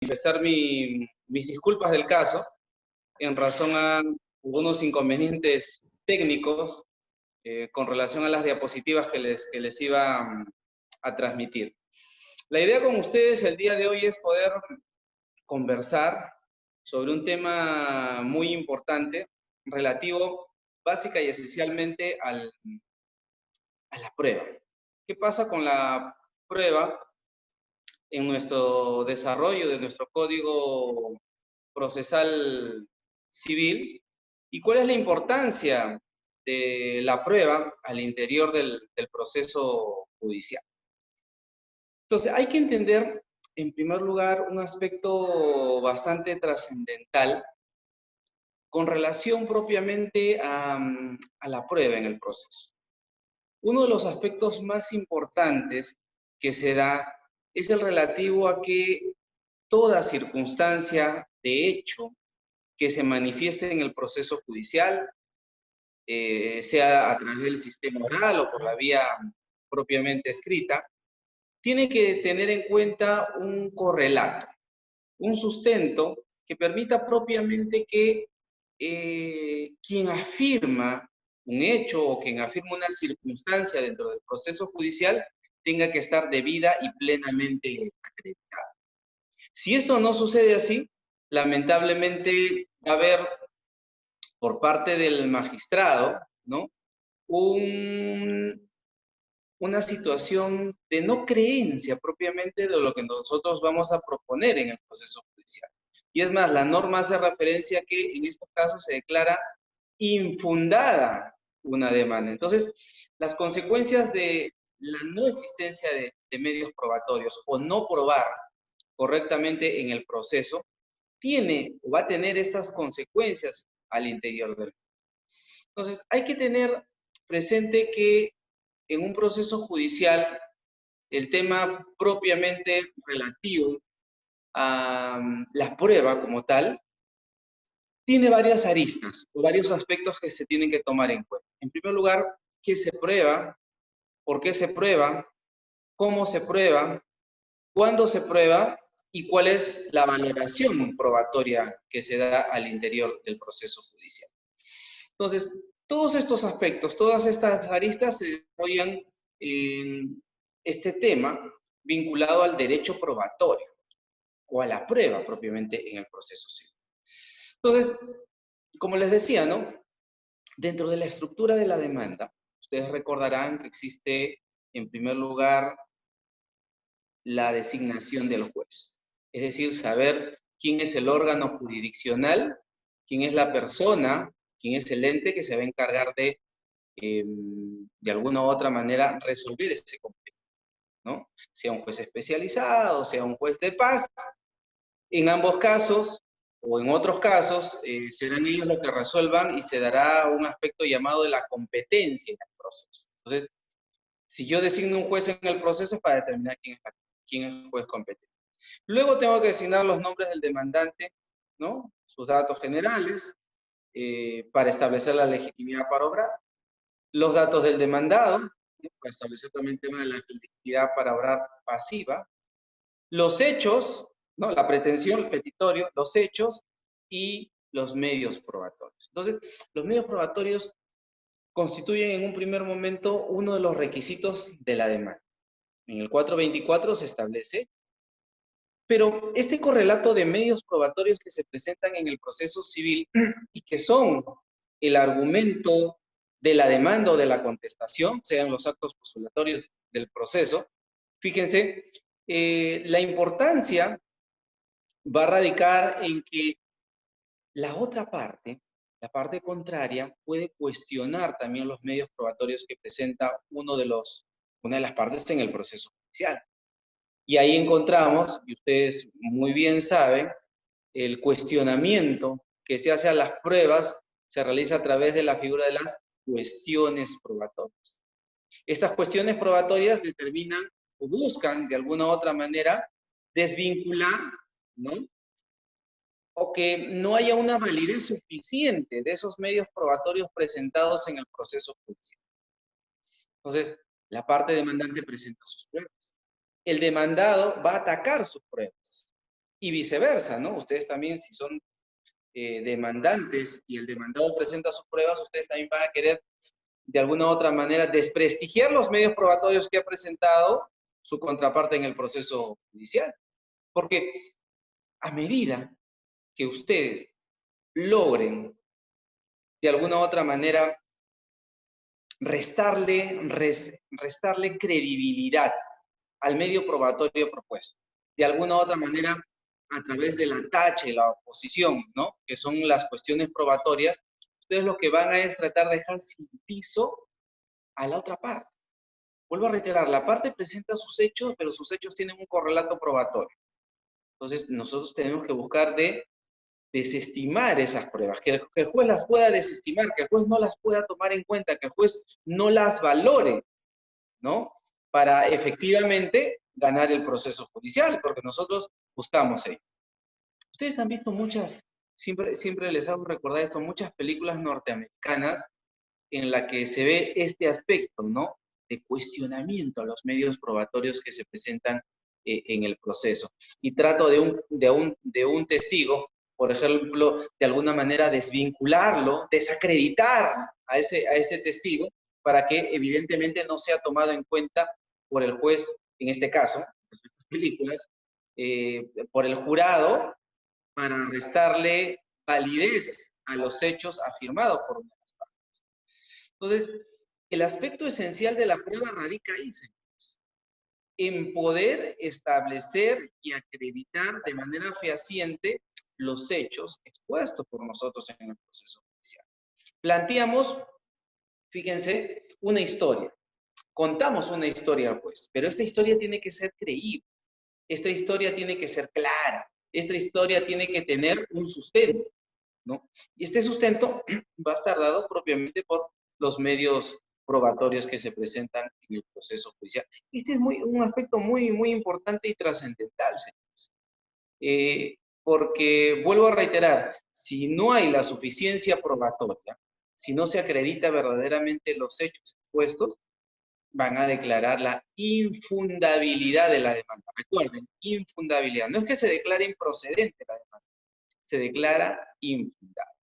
manifestar mis disculpas del caso en razón a algunos inconvenientes técnicos con relación a las diapositivas que les iba a transmitir. La idea con ustedes el día de hoy es poder conversar sobre un tema muy importante relativo básica y esencialmente a la prueba. ¿Qué pasa con la prueba en nuestro desarrollo de nuestro código procesal civil y cuál es la importancia de la prueba al interior del proceso judicial? Entonces, hay que entender, en primer lugar, un aspecto bastante trascendental con relación propiamente a la prueba en el proceso. Uno de los aspectos más importantes que se da es el relativo a que toda circunstancia de hecho que se manifieste en el proceso judicial, sea a través del sistema oral o por la vía propiamente escrita, tiene que tener en cuenta un correlato, un sustento que permita propiamente que quien afirma un hecho o quien afirma una circunstancia dentro del proceso judicial tenga que estar debida y plenamente acreditada. Si esto no sucede así, lamentablemente va a haber por parte del magistrado, ¿no? Una situación de no creencia propiamente de lo que nosotros vamos a proponer en el proceso judicial. Y es más, la norma hace referencia a que en estos casos se declara infundada una demanda. Entonces, las consecuencias de la no existencia de medios probatorios o no probar correctamente en el proceso tiene o va a tener estas consecuencias al interior del. Entonces, hay que tener presente que en un proceso judicial, el tema propiamente relativo a la prueba como tal, tiene varias aristas o varios aspectos que se tienen que tomar en cuenta. En primer lugar, ¿qué se prueba? ¿Por qué se prueba? ¿Cómo se prueba? ¿Cuándo se prueba? ¿Y cuál es la valoración probatoria que se da al interior del proceso judicial? Entonces, todos estos aspectos, todas estas aristas se desarrollan en este tema vinculado al derecho probatorio o a la prueba propiamente en el proceso civil. Entonces, como les decía, ¿no? Dentro de la estructura de la demanda, ustedes recordarán que existe, en primer lugar, la designación del juez. Es decir, saber quién es el órgano jurisdiccional, quién es la persona, quién es el ente que se va a encargar de alguna u otra manera, resolver ese conflicto, ¿no? Sea un juez especializado, sea un juez de paz. En ambos casos, o en otros casos, serán ellos los que resuelvan y se dará un aspecto llamado de la competencia en el proceso. Entonces, si yo designo un juez en el proceso es para determinar quién es el juez competente. Luego tengo que designar los nombres del demandante, ¿no? Sus datos generales, para establecer la legitimidad para obrar. Los datos del demandado, ¿no? Para establecer también el tema de la legitimidad para obrar pasiva. Los hechos, ¿no? La pretensión, el petitorio, los hechos y los medios probatorios. Entonces, los medios probatorios constituyen en un primer momento uno de los requisitos de la demanda. En el 424 se establece, pero este correlato de medios probatorios que se presentan en el proceso civil y que son el argumento de la demanda o de la contestación, sean los actos postulatorios del proceso, fíjense, la importancia va a radicar en que la otra parte, la parte contraria, puede cuestionar también los medios probatorios que presenta una de las partes en el proceso judicial. Y ahí encontramos, y ustedes muy bien saben, el cuestionamiento que se hace a las pruebas se realiza a través de la figura de las cuestiones probatorias. Estas cuestiones probatorias determinan o buscan de alguna u otra manera desvincular, ¿no? O que no haya una validez suficiente de esos medios probatorios presentados en el proceso judicial. Entonces, la parte demandante presenta sus pruebas. El demandado va a atacar sus pruebas. y viceversa, ¿no? Ustedes también, si son demandantes y el demandado presenta sus pruebas, ustedes también van a querer de alguna u otra manera desprestigiar los medios probatorios que ha presentado su contraparte en el proceso judicial. Porque a medida que ustedes logren de alguna u otra manera restarle credibilidad al medio probatorio propuesto, de alguna u otra manera a través del atache, la oposición, ¿no? Que son las cuestiones probatorias, ustedes lo que van a es tratar de dejar sin piso a la otra parte. Vuelvo a reiterar, la parte presenta sus hechos, pero sus hechos tienen un correlato probatorio. Entonces, nosotros tenemos que buscar de desestimar esas pruebas, que el juez las pueda desestimar, que el juez no las pueda tomar en cuenta, que el juez no las valore, ¿no? Para efectivamente ganar el proceso judicial, porque nosotros buscamos ello. Ustedes han visto muchas, siempre les hago recordar esto, muchas películas norteamericanas en la que se ve este aspecto, ¿no? De cuestionamiento a los medios probatorios que se presentan en el proceso. Y trato de un testigo, por ejemplo, de alguna manera desvincularlo, desacreditar a ese testigo para que evidentemente no sea tomado en cuenta por el juez, en este caso, en estas películas, por el jurado, para restarle validez a los hechos afirmados por una. Entonces, el aspecto esencial de la prueba radica ahí, señores, en poder establecer y acreditar de manera fehaciente los hechos expuestos por nosotros en el proceso judicial. Planteamos, fíjense, una historia. Contamos una historia al juez, pero esta historia tiene que ser creíble. Esta historia tiene que ser clara. Esta historia tiene que tener un sustento, ¿no? Y este sustento va a estar dado propiamente por los medios probatorios que se presentan en el proceso judicial. Este es un aspecto muy importante y trascendental, señores. Porque, vuelvo a reiterar, si no hay la suficiencia probatoria, si no se acredita verdaderamente los hechos expuestos, van a declarar la infundabilidad de la demanda. Recuerden, infundabilidad. No es que se declare improcedente la demanda, se declara infundable.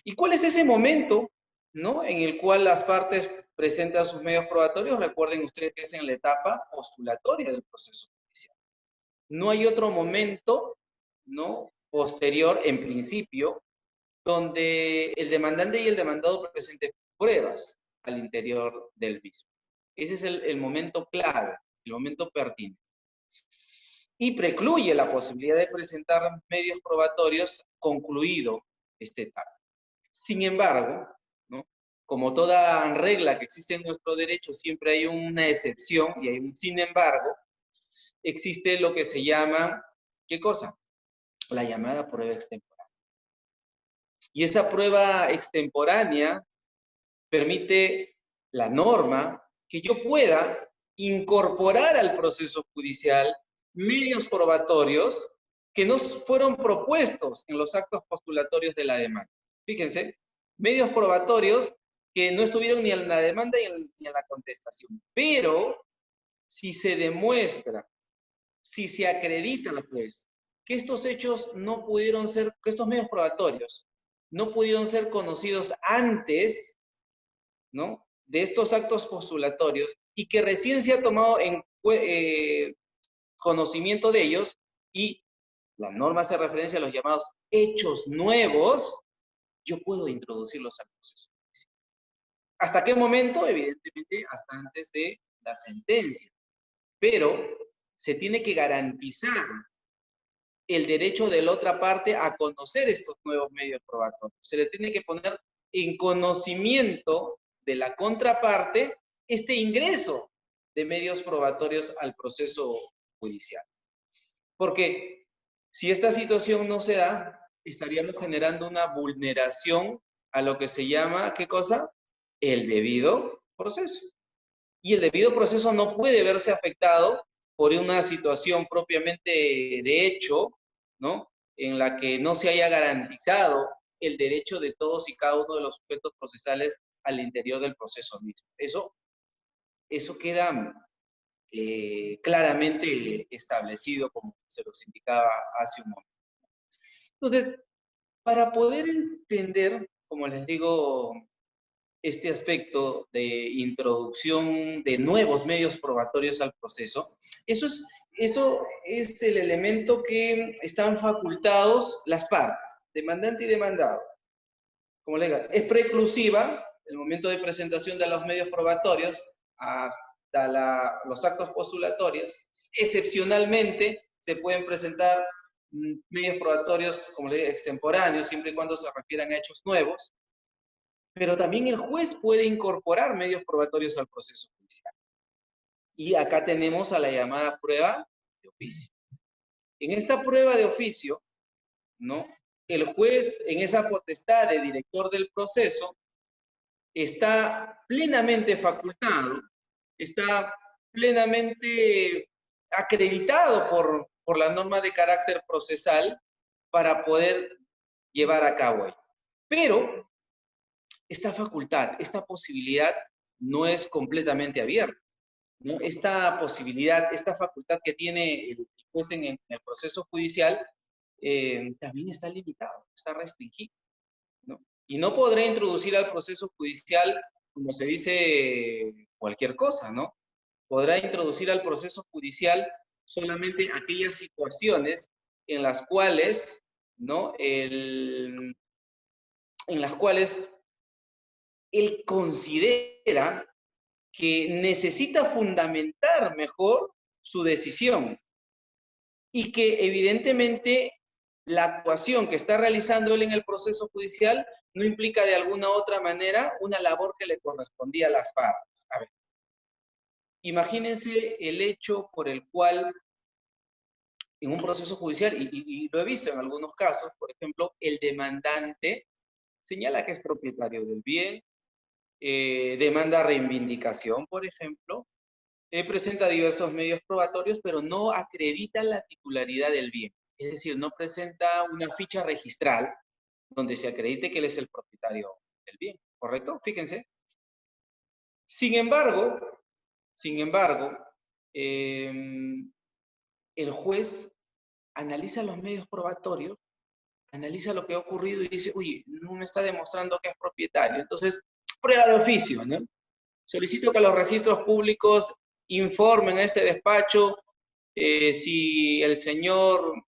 ¿Y cuál es ese momento, ¿no? En el cual las partes presentan sus medios probatorios? Recuerden ustedes que es en la etapa postulatoria del proceso judicial. No hay otro momento, ¿no? Posterior, en principio, donde el demandante y el demandado presenten pruebas al interior del mismo. Ese es el momento clave, el momento pertinente. Y precluye la posibilidad de presentar medios probatorios concluido esta etapa. Sin embargo, ¿no? Como toda regla que existe en nuestro derecho, siempre hay una excepción y hay un sin embargo, existe lo que se llama, ¿qué cosa? La llamada prueba extemporánea. Y esa prueba extemporánea permite la norma que yo pueda incorporar al proceso judicial medios probatorios que no fueron propuestos en los actos postulatorios de la demanda. Fíjense, medios probatorios que no estuvieron ni en la demanda ni en la contestación. Pero si se demuestra, si se acredita al juez que estos hechos no pudieron ser, que estos medios probatorios no pudieron ser conocidos antes, ¿no? De estos actos postulatorios y que recién se ha tomado en conocimiento de ellos y la norma hace referencia a los llamados hechos nuevos, yo puedo introducirlos al proceso. ¿Hasta qué momento? Evidentemente, hasta antes de la sentencia. Pero se tiene que garantizar el derecho de la otra parte a conocer estos nuevos medios probatorios. Se le tiene que poner en conocimiento de la contraparte este ingreso de medios probatorios al proceso judicial. Porque si esta situación no se da, estaríamos generando una vulneración a lo que se llama, ¿qué cosa? El debido proceso. Y el debido proceso no puede verse afectado por una situación propiamente de hecho, ¿no? En la que no se haya garantizado el derecho de todos y cada uno de los sujetos procesales al interior del proceso mismo. Eso claramente establecido, como se los indicaba hace un momento. Entonces, para poder entender, como les digo, este aspecto de introducción de nuevos medios probatorios al proceso, eso es el elemento que están facultados las partes, demandante y demandado. Como le digo, es preclusiva el momento de presentación de los medios probatorios hasta los actos postulatorios. Excepcionalmente se pueden presentar medios probatorios, como le digo, extemporáneos, siempre y cuando se refieran a hechos nuevos. Pero también el juez puede incorporar medios probatorios al proceso judicial. Y acá tenemos a la llamada prueba de oficio. En esta prueba de oficio, ¿no? El juez, en esa potestad de director del proceso, está plenamente facultado, está plenamente acreditado por la norma de carácter procesal para poder llevar a cabo ello. Pero esta facultad, esta posibilidad no es completamente abierta, ¿no? Esta posibilidad, esta facultad que tiene el juez en el proceso judicial también está limitado, está restringido, ¿no? Y no podrá introducir al proceso judicial, como se dice, cualquier cosa, ¿no? Podrá introducir al proceso judicial solamente aquellas situaciones en las cuales, ¿no? En las cuales él considera que necesita fundamentar mejor su decisión y que evidentemente la actuación que está realizando él en el proceso judicial no implica de alguna otra manera una labor que le correspondía a las partes. A ver, imagínense el hecho por el cual en un proceso judicial, y lo he visto en algunos casos, por ejemplo, el demandante señala que es propietario del bien, demanda reivindicación, por ejemplo, presenta diversos medios probatorios, pero no acredita la titularidad del bien. Es decir, no presenta una ficha registral donde se acredite que él es el propietario del bien, ¿correcto? Fíjense. Sin embargo, el juez analiza los medios probatorios, analiza lo que ha ocurrido y dice, oye, no me está demostrando que es propietario. Entonces, prueba de oficio, ¿no? Solicito que los registros públicos informen a este despacho si el señor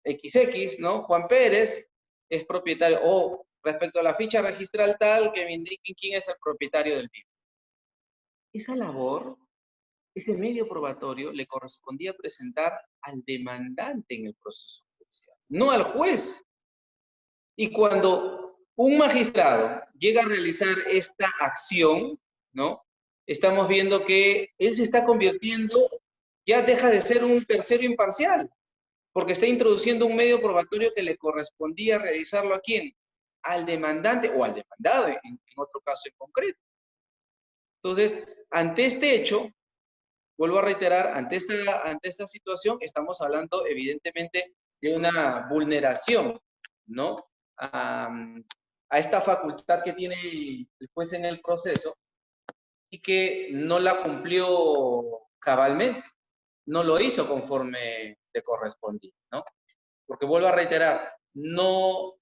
XX, ¿no? Juan Pérez, es propietario, o respecto a la ficha registral tal, que me indiquen quién es el propietario del bien. Esa labor, ese medio probatorio, le correspondía presentar al demandante en el proceso judicial, no al juez. Y cuando un magistrado llega a realizar esta acción, ¿no? Estamos viendo que él se está convirtiendo, ya deja de ser un tercero imparcial, porque está introduciendo un medio probatorio que le correspondía realizarlo a quién, al demandante o al demandado, en otro caso en concreto. Entonces, ante este hecho, vuelvo a reiterar, ante esta situación, estamos hablando evidentemente de una vulneración, ¿no? A esta facultad que tiene el juez en el proceso y que no la cumplió cabalmente, no lo hizo conforme le correspondía, ¿no? Porque vuelvo a reiterar, no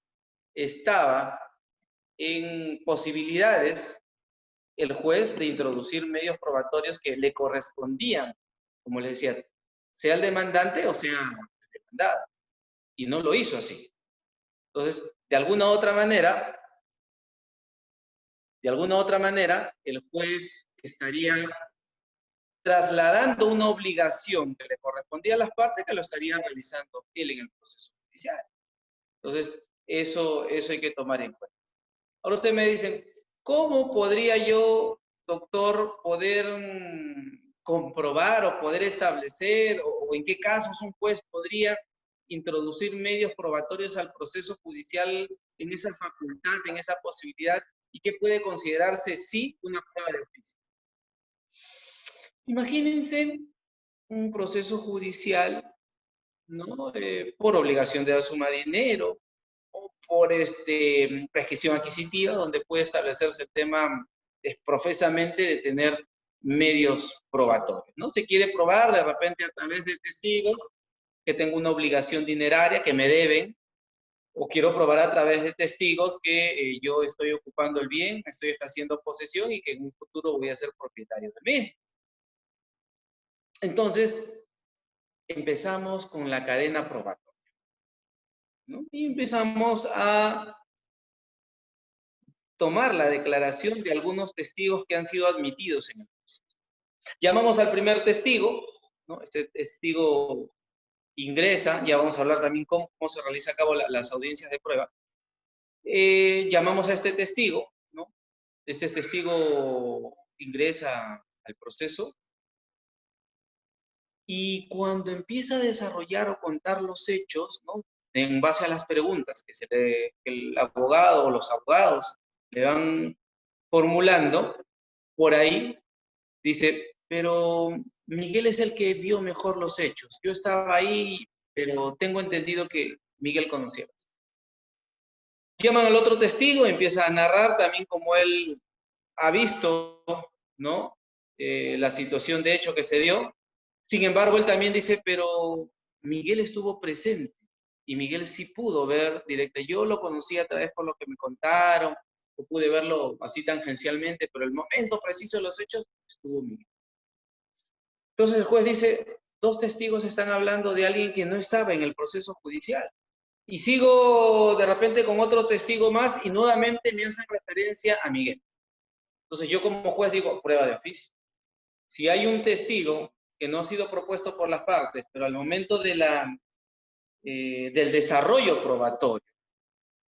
estaba en posibilidades el juez de introducir medios probatorios que le correspondían, como les decía, sea el demandante o sea el demandado, y no lo hizo así. Entonces, de alguna u otra manera, el juez estaría trasladando una obligación que le correspondía a las partes que lo estaría realizando él en el proceso judicial. Entonces, eso hay que tomar en cuenta. Ahora ustedes me dicen, ¿cómo podría yo, doctor, poder comprobar o poder establecer, o en qué casos un juez podría introducir medios probatorios al proceso judicial en esa facultad, en esa posibilidad, y qué puede considerarse sí una prueba de oficio? Imagínense un proceso judicial, ¿no? Por obligación de dar suma de dinero, o por prescripción adquisitiva, donde puede establecerse el tema profesamente de tener medios probatorios, ¿no? Se quiere probar de repente a través de testigos que tengo una obligación dineraria, que me deben, o quiero probar a través de testigos que yo estoy ocupando el bien, estoy ejerciendo posesión y que en un futuro voy a ser propietario del mismo. Entonces, empezamos con la cadena probatoria, ¿no? Y empezamos a tomar la declaración de algunos testigos que han sido admitidos en el proceso. Llamamos al primer testigo, ¿no? Este testigo ingresa, ya vamos a hablar también cómo se realiza a cabo las audiencias de prueba. Llamamos a este testigo, ¿no? Este testigo ingresa al proceso y cuando empieza a desarrollar o contar los hechos, ¿no? En base a las preguntas que el abogado o los abogados le van formulando, por ahí dice, pero Miguel es el que vio mejor los hechos. Yo estaba ahí, pero tengo entendido que Miguel conocía. Llaman al otro testigo, empieza a narrar también como él ha visto, ¿no? La situación de hecho que se dio. Sin embargo, él también dice, pero Miguel estuvo presente y Miguel sí pudo ver directo. Yo lo conocí a través por lo que me contaron, o pude verlo así tangencialmente, pero el momento preciso de los hechos estuvo Miguel. Entonces el juez dice, dos testigos están hablando de alguien que no estaba en el proceso judicial. Y sigo de repente con otro testigo más y nuevamente me hacen referencia a Miguel. Entonces yo como juez digo, prueba de oficio. Si hay un testigo que no ha sido propuesto por las partes, pero al momento de del desarrollo probatorio,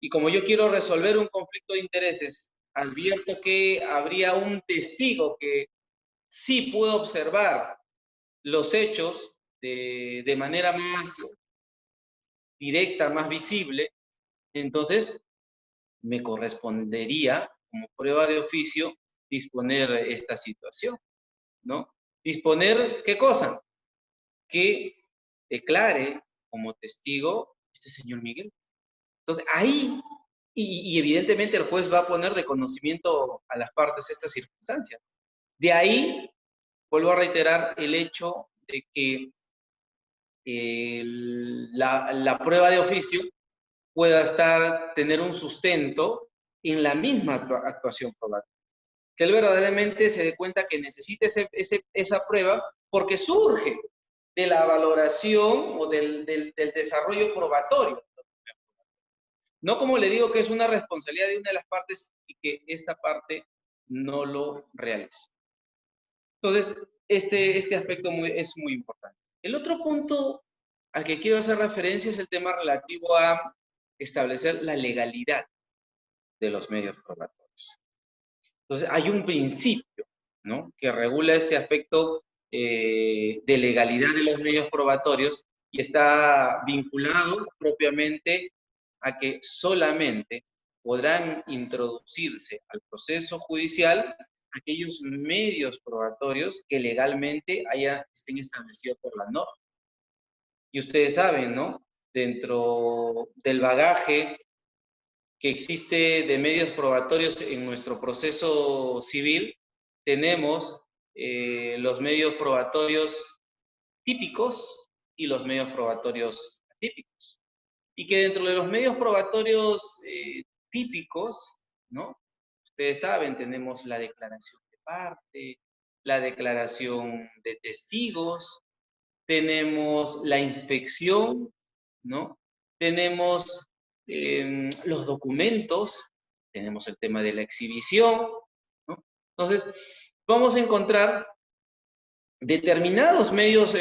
y como yo quiero resolver un conflicto de intereses, advierto que habría un testigo que sí puede observar los hechos de manera más directa, más visible, entonces me correspondería, como prueba de oficio, disponer esta situación, ¿no? Disponer, ¿qué cosa? Que declare como testigo este señor Miguel. Entonces, ahí, y evidentemente el juez va a poner de conocimiento a las partes estas circunstancias. De ahí, vuelvo a reiterar el hecho de que la prueba de oficio pueda tener un sustento en la misma actuación probatoria. Que él verdaderamente se dé cuenta que necesita esa prueba porque surge de la valoración o del desarrollo probatorio. No como le digo que es una responsabilidad de una de las partes y que esta parte no lo realiza. Entonces, este aspecto es muy importante. El otro punto al que quiero hacer referencia es el tema relativo a establecer la legalidad de los medios probatorios. Entonces, hay un principio, ¿no?, que regula este aspecto de legalidad de los medios probatorios y está vinculado propiamente a que solamente podrán introducirse al proceso judicial aquellos medios probatorios que legalmente estén establecidos por la norma. Y ustedes saben, ¿no?, dentro del bagaje que existe de medios probatorios en nuestro proceso civil, tenemos los medios probatorios típicos y los medios probatorios atípicos. Y que dentro de los medios probatorios típicos, ¿no?, ustedes saben, tenemos la declaración de parte, la declaración de testigos, tenemos la inspección, ¿no? Tenemos los documentos, tenemos el tema de la exhibición, ¿no? Entonces, vamos a encontrar determinados medios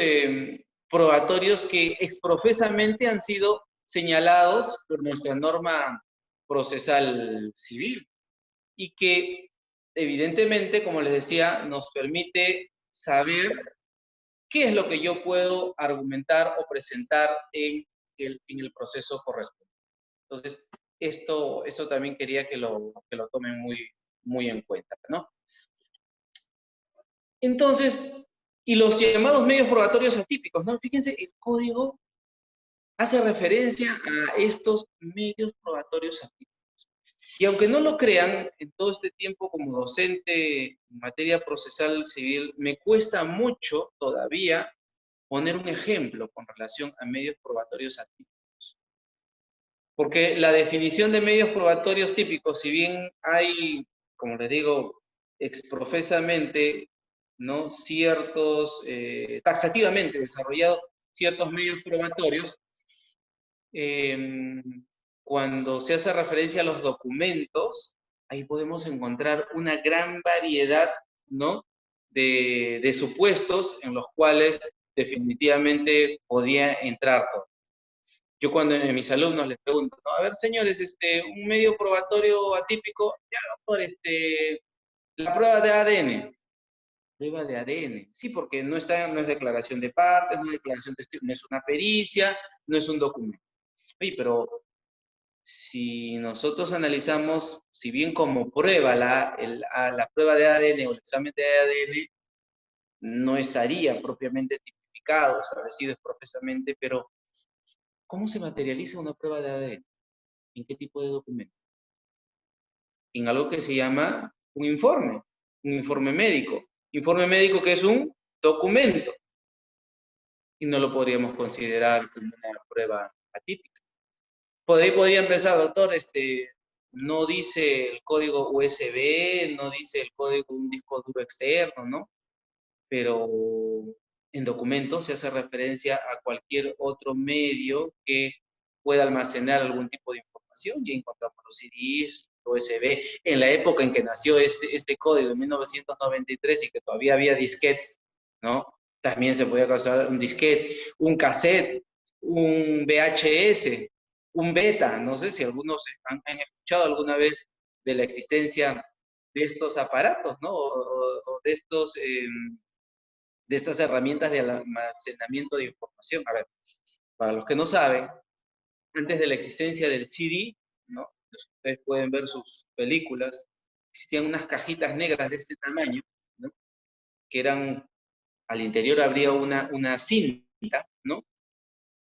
probatorios que exprofesamente han sido señalados por nuestra norma procesal civil y que evidentemente, como les decía, nos permite saber qué es lo que yo puedo argumentar o presentar en el proceso correspondiente. Entonces, esto también quería que lo tomen muy en cuenta, ¿no? Entonces, y los llamados medios probatorios atípicos, ¿no? Fíjense, el código hace referencia a estos medios probatorios atípicos. Y aunque no lo crean, en todo este tiempo como docente en materia procesal civil, me cuesta mucho todavía poner un ejemplo con relación a medios probatorios atípicos. Porque la definición de medios probatorios típicos, si bien hay, como les digo, exprofesamente, ¿no? Ciertos, taxativamente desarrollados ciertos medios probatorios, cuando se hace referencia a los documentos, ahí podemos encontrar una gran variedad, ¿no? de supuestos en los cuales definitivamente podía entrar todo. Yo cuando a mis alumnos les pregunto, ¿no? A ver, señores, un medio probatorio atípico, ya, doctor, la prueba de ADN. Prueba de ADN. Sí, porque no es declaración de partes, no es declaración de testigos, no es una pericia, no es un documento. Oye, pero si nosotros analizamos, si bien como prueba la prueba de ADN o el examen de ADN, no estaría propiamente tipificado, establecido exprofesamente, pero ¿cómo se materializa una prueba de ADN? ¿En qué tipo de documento? En algo que se llama un informe médico. Informe médico que es un documento y no lo podríamos considerar como una prueba atípica. Por ahí podría empezar, doctor, no dice el código USB, no dice el código de un disco duro externo, ¿no? Pero en documentos se hace referencia a cualquier otro medio que pueda almacenar algún tipo de información y encontramos los CDs, USB. En la época en que nació este código, en 1993, y que todavía había disquetes, ¿no? También se podía causar un disquete, un cassette, un VHS, un beta. No sé si algunos han escuchado alguna vez de la existencia de estos aparatos, ¿no? O de estas herramientas de almacenamiento de información. A ver, para los que no saben, antes de la existencia del CD, ¿no? Ustedes pueden ver sus películas, existían unas cajitas negras de este tamaño, ¿no? Que eran, al interior habría una cinta, ¿no?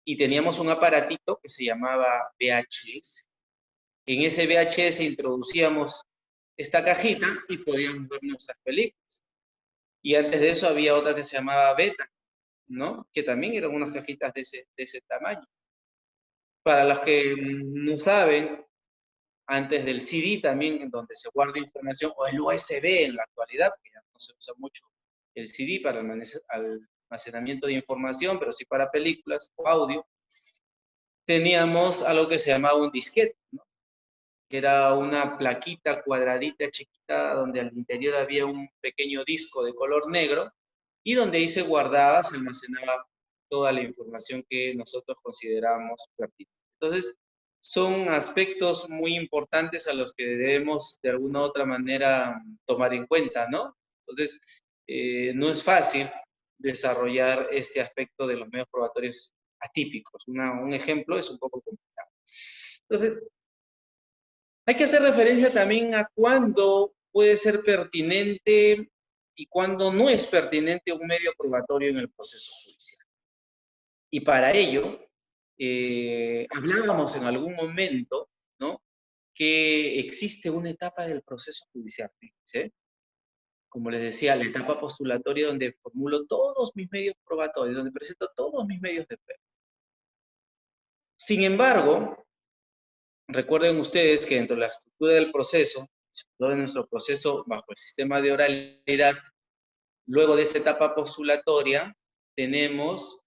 Y teníamos un aparatito que se llamaba VHS. En ese VHS introducíamos esta cajita y podíamos ver nuestras películas. Y antes de eso había otra que se llamaba beta, ¿no? Que también eran unas cajitas de ese tamaño. Para los que no saben, antes del CD también, en donde se guarda información, o el USB en la actualidad, porque ya no se usa mucho el CD para el almacenamiento de información, pero sí para películas o audio, teníamos algo que se llamaba un disquete, ¿no? Que era una plaquita cuadradita chiquita donde al interior había un pequeño disco de color negro y donde ahí se guardaba, se almacenaba toda la información que nosotros consideramos pertinente. Entonces, son aspectos muy importantes a los que debemos de alguna u otra manera tomar en cuenta, ¿no? Entonces, no es fácil desarrollar este aspecto de los medios probatorios atípicos. Un ejemplo es un poco complicado. Entonces, hay que hacer referencia también a cuándo puede ser pertinente y cuándo no es pertinente un medio probatorio en el proceso judicial. Y para ello, hablábamos en algún momento, ¿no? Que existe una etapa del proceso judicial, fíjense. Como les decía, la etapa postulatoria donde formulo todos mis medios probatorios, donde presento todos mis medios de prueba. Sin embargo, recuerden ustedes que dentro de la estructura del proceso, de nuestro proceso bajo el sistema de oralidad, luego de esa etapa postulatoria, tenemos,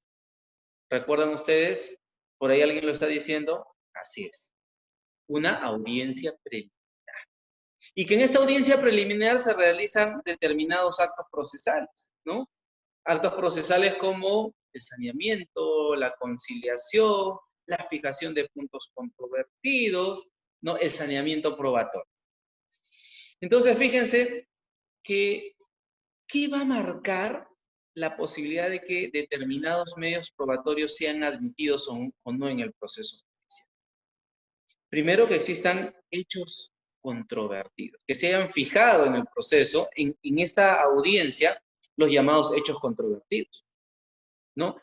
¿recuerdan ustedes? Por ahí alguien lo está diciendo, así es, una audiencia preliminar. Y que en esta audiencia preliminar se realizan determinados actos procesales, ¿no? Actos procesales como el saneamiento, la conciliación, la fijación de puntos controvertidos, ¿no? El saneamiento probatorio. Entonces, fíjense que, ¿qué va a marcar la posibilidad de que determinados medios probatorios sean admitidos o no en el proceso judicial? Primero, que existan hechos controvertidos, que se hayan fijado en el proceso, en esta audiencia, los llamados hechos controvertidos, ¿no?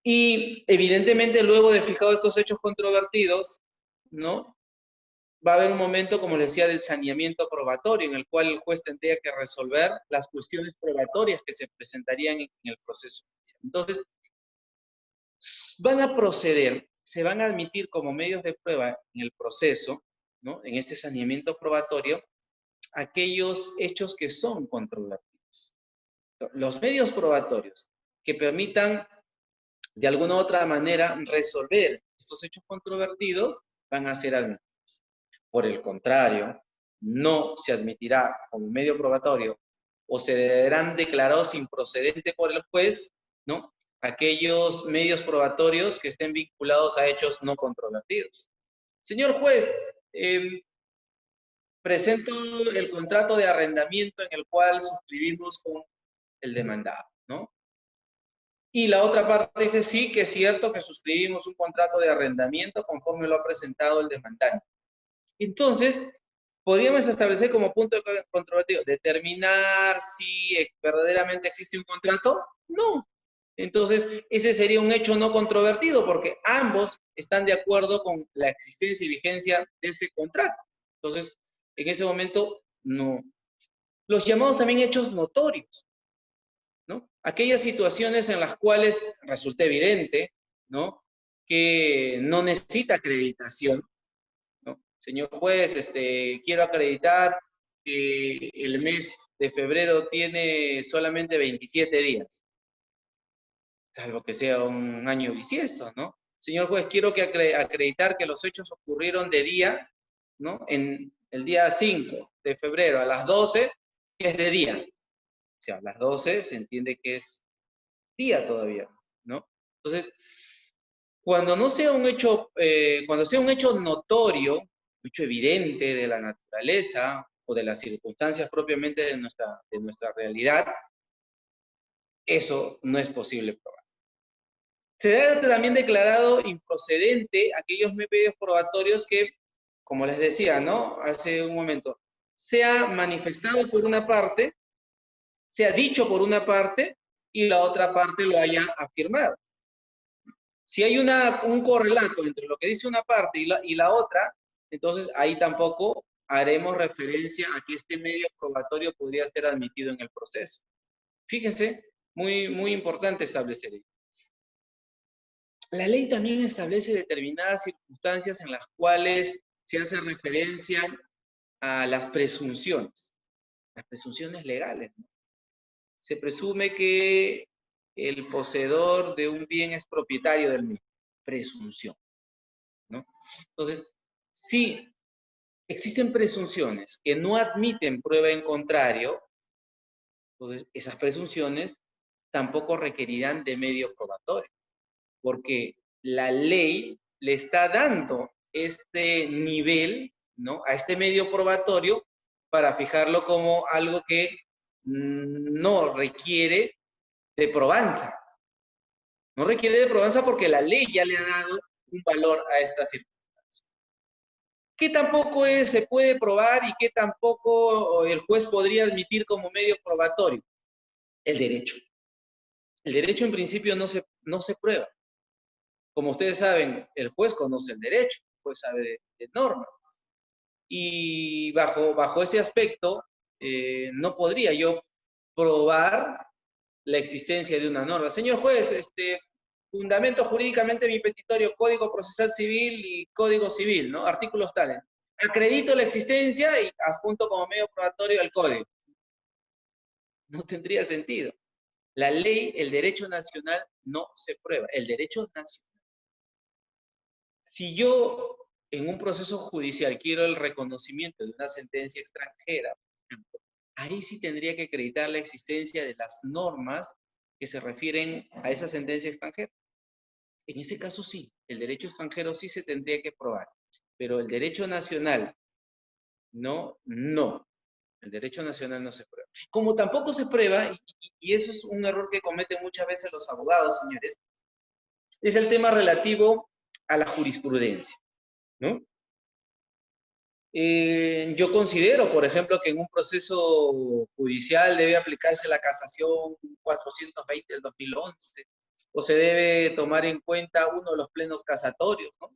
Y evidentemente luego de fijados estos hechos controvertidos, ¿no? va a haber un momento, como les decía, del saneamiento probatorio, en el cual el juez tendría que resolver las cuestiones probatorias que se presentarían en el proceso judicial. Entonces, van a proceder, se van a admitir como medios de prueba en el proceso, ¿no? En este saneamiento probatorio, aquellos hechos que son controvertidos. Los medios probatorios que permitan de alguna u otra manera resolver estos hechos controvertidos van a ser admitidos. Por el contrario, no se admitirá como medio probatorio o se verán declarados improcedentes por el juez, ¿no? Aquellos medios probatorios que estén vinculados a hechos no controvertidos. Señor juez, presento el contrato de arrendamiento en el cual suscribimos con el demandado, ¿no? Y la otra parte dice, sí, que es cierto que suscribimos un contrato de arrendamiento conforme lo ha presentado el demandante. Entonces, podríamos establecer como punto controvertido, determinar si verdaderamente existe un contrato. No. Entonces, ese sería un hecho no controvertido porque ambos están de acuerdo con la existencia y vigencia de ese contrato. Entonces, en ese momento, no. Los llamados también hechos notorios, ¿no? Aquellas situaciones en las cuales resulta evidente, ¿no? Que no necesita acreditación, ¿no? Señor juez, quiero acreditar que el mes de febrero tiene solamente 27 días, salvo que sea un año bisiesto, ¿no? Señor juez, quiero que acreditar que los hechos ocurrieron de día, ¿no? En el día 5 de febrero a las 12, que es de día. O sea, a las 12 se entiende que es día todavía, ¿no? Entonces, cuando no sea un hecho, cuando sea un hecho notorio, un hecho evidente de la naturaleza o de las circunstancias propiamente de nuestra realidad, eso no es posible probar. Se ha también declarado improcedente aquellos medios probatorios que, como les decía, ¿no? Hace un momento, se ha manifestado por una parte, se ha dicho por una parte y la otra parte lo haya afirmado. Si hay un correlato entre lo que dice una parte y la otra, entonces ahí tampoco haremos referencia a que este medio probatorio podría ser admitido en el proceso. Fíjense, muy importante establecer ello. La ley también establece determinadas circunstancias en las cuales se hace referencia a las presunciones legales, ¿no? Se presume que el poseedor de un bien es propietario del mismo, presunción, ¿no? Entonces, si existen presunciones que no admiten prueba en contrario, entonces esas presunciones tampoco requerirán de medios probatorios, porque la ley le está dando este nivel, ¿no? A este medio probatorio para fijarlo como algo que no requiere de probanza. No requiere de probanza porque la ley ya le ha dado un valor a esta circunstancia. ¿Qué tampoco se puede probar y qué tampoco el juez podría admitir como medio probatorio? El derecho. El derecho en principio no se prueba. Como ustedes saben, el juez conoce el derecho, el juez sabe de normas. Y bajo ese aspecto, no podría yo probar la existencia de una norma. Señor juez, fundamento jurídicamente mi petitorio, Código Procesal Civil y Código Civil, ¿no? Artículos tales. Acredito la existencia y adjunto como medio probatorio el código. No tendría sentido. La ley, el derecho nacional no se prueba. El derecho nacional. Si yo en un proceso judicial quiero el reconocimiento de una sentencia extranjera, por ejemplo, ahí sí tendría que acreditar la existencia de las normas que se refieren a esa sentencia extranjera. En ese caso sí, el derecho extranjero sí se tendría que probar, pero el derecho nacional, no. El derecho nacional no se prueba. Como tampoco se prueba, y eso es un error que cometen muchas veces los abogados, señores, es el tema relativo a la jurisprudencia, ¿no? Yo considero, por ejemplo, que en un proceso judicial debe aplicarse la casación 420 del 2011, o se debe tomar en cuenta uno de los plenos casatorios, ¿no?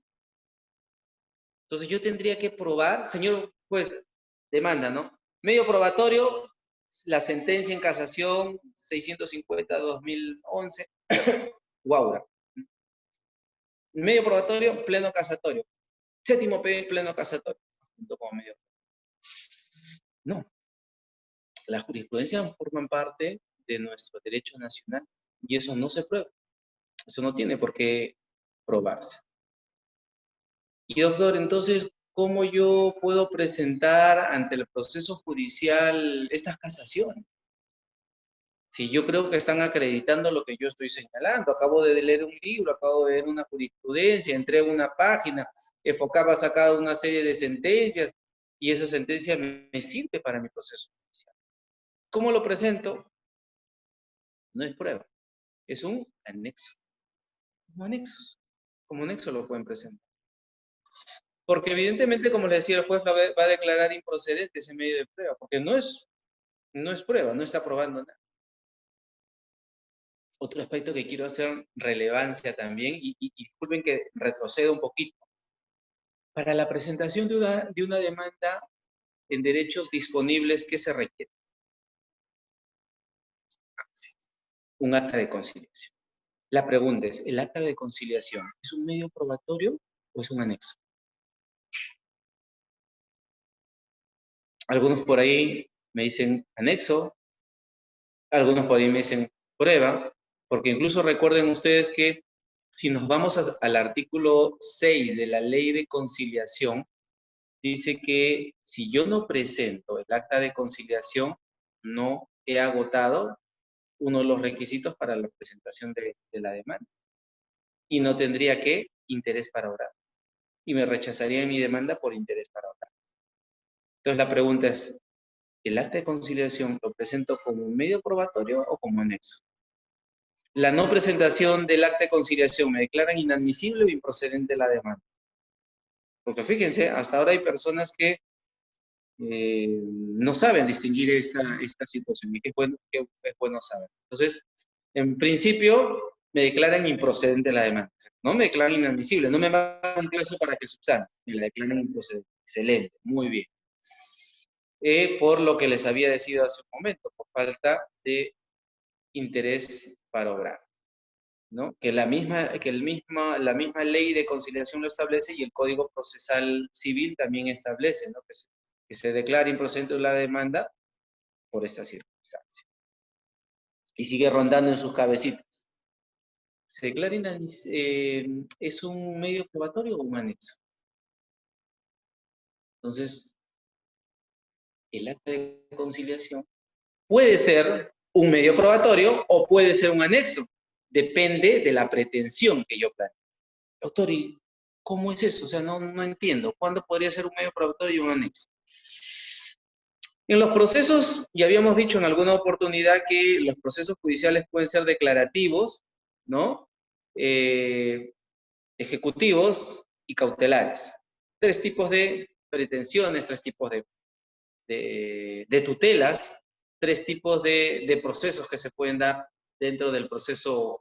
Entonces yo tendría que probar, señor juez, demanda, ¿no? Medio probatorio, la sentencia en casación 650-2011, Guaura. Medio probatorio, pleno casatorio. Séptimo pleno casatorio. Junto con medio. No. Las jurisprudencias forman parte de nuestro derecho nacional y eso no se prueba. Eso no tiene por qué probarse. Y doctor, entonces, ¿cómo yo puedo presentar ante el proceso judicial estas casaciones? Si yo creo que están acreditando lo que yo estoy señalando. Acabo de leer un libro, acabo de ver una jurisprudencia, entré a una página, EFOCAP ha sacado una serie de sentencias y esa sentencia me sirve para mi proceso judicial. ¿Cómo lo presento? No es prueba, es un anexo. Como anexos. Como anexo lo pueden presentar. Porque evidentemente, como le decía, el juez va a declarar improcedente ese medio de prueba, porque no es prueba, no está probando nada. Otro aspecto que quiero hacer relevancia también, y disculpen que retrocedo un poquito. Para la presentación de una demanda en derechos disponibles, ¿qué se requiere? Un acta de conciliación. La pregunta es, ¿el acta de conciliación es un medio probatorio o es un anexo? Algunos por ahí me dicen anexo, algunos por ahí me dicen prueba, porque incluso recuerden ustedes que si nos vamos al artículo 6 de la Ley de Conciliación, dice que si yo no presento el acta de conciliación, no he agotado uno de los requisitos para la presentación de la demanda. Y no tendría que interés para obrar. Y me rechazaría mi demanda por interés para obrar. Entonces la pregunta es, ¿el acta de conciliación lo presento como un medio probatorio o como anexo? La no presentación del acta de conciliación me declaran inadmisible o improcedente la demanda. Porque fíjense, hasta ahora hay personas que no saben distinguir esta situación y que es bueno saber. Entonces, en principio, me declaran improcedente la demanda. No me declaran inadmisible, no me dan un plazo para que subsane, me la declaran improcedente. Excelente, muy bien. Por lo que les había decidido hace un momento, por falta de interés para obrar, ¿no? Que la misma ley de conciliación lo establece y el Código Procesal Civil también establece, ¿no? Que se declara improcedente la demanda por esta circunstancia. Y sigue rondando en sus cabecitas. ¿Se declara es un medio probatorio o un anexo? Entonces, el acta de conciliación puede ser un medio probatorio o puede ser un anexo. Depende de la pretensión que yo plantee. Doctor, ¿y cómo es eso? O sea, no entiendo. ¿Cuándo podría ser un medio probatorio y un anexo? En los procesos, ya habíamos dicho en alguna oportunidad que los procesos judiciales pueden ser declarativos, ¿no? Ejecutivos y cautelares. 3 tipos de pretensiones, 3 tipos de tutelas, 3 tipos de procesos que se pueden dar dentro del proceso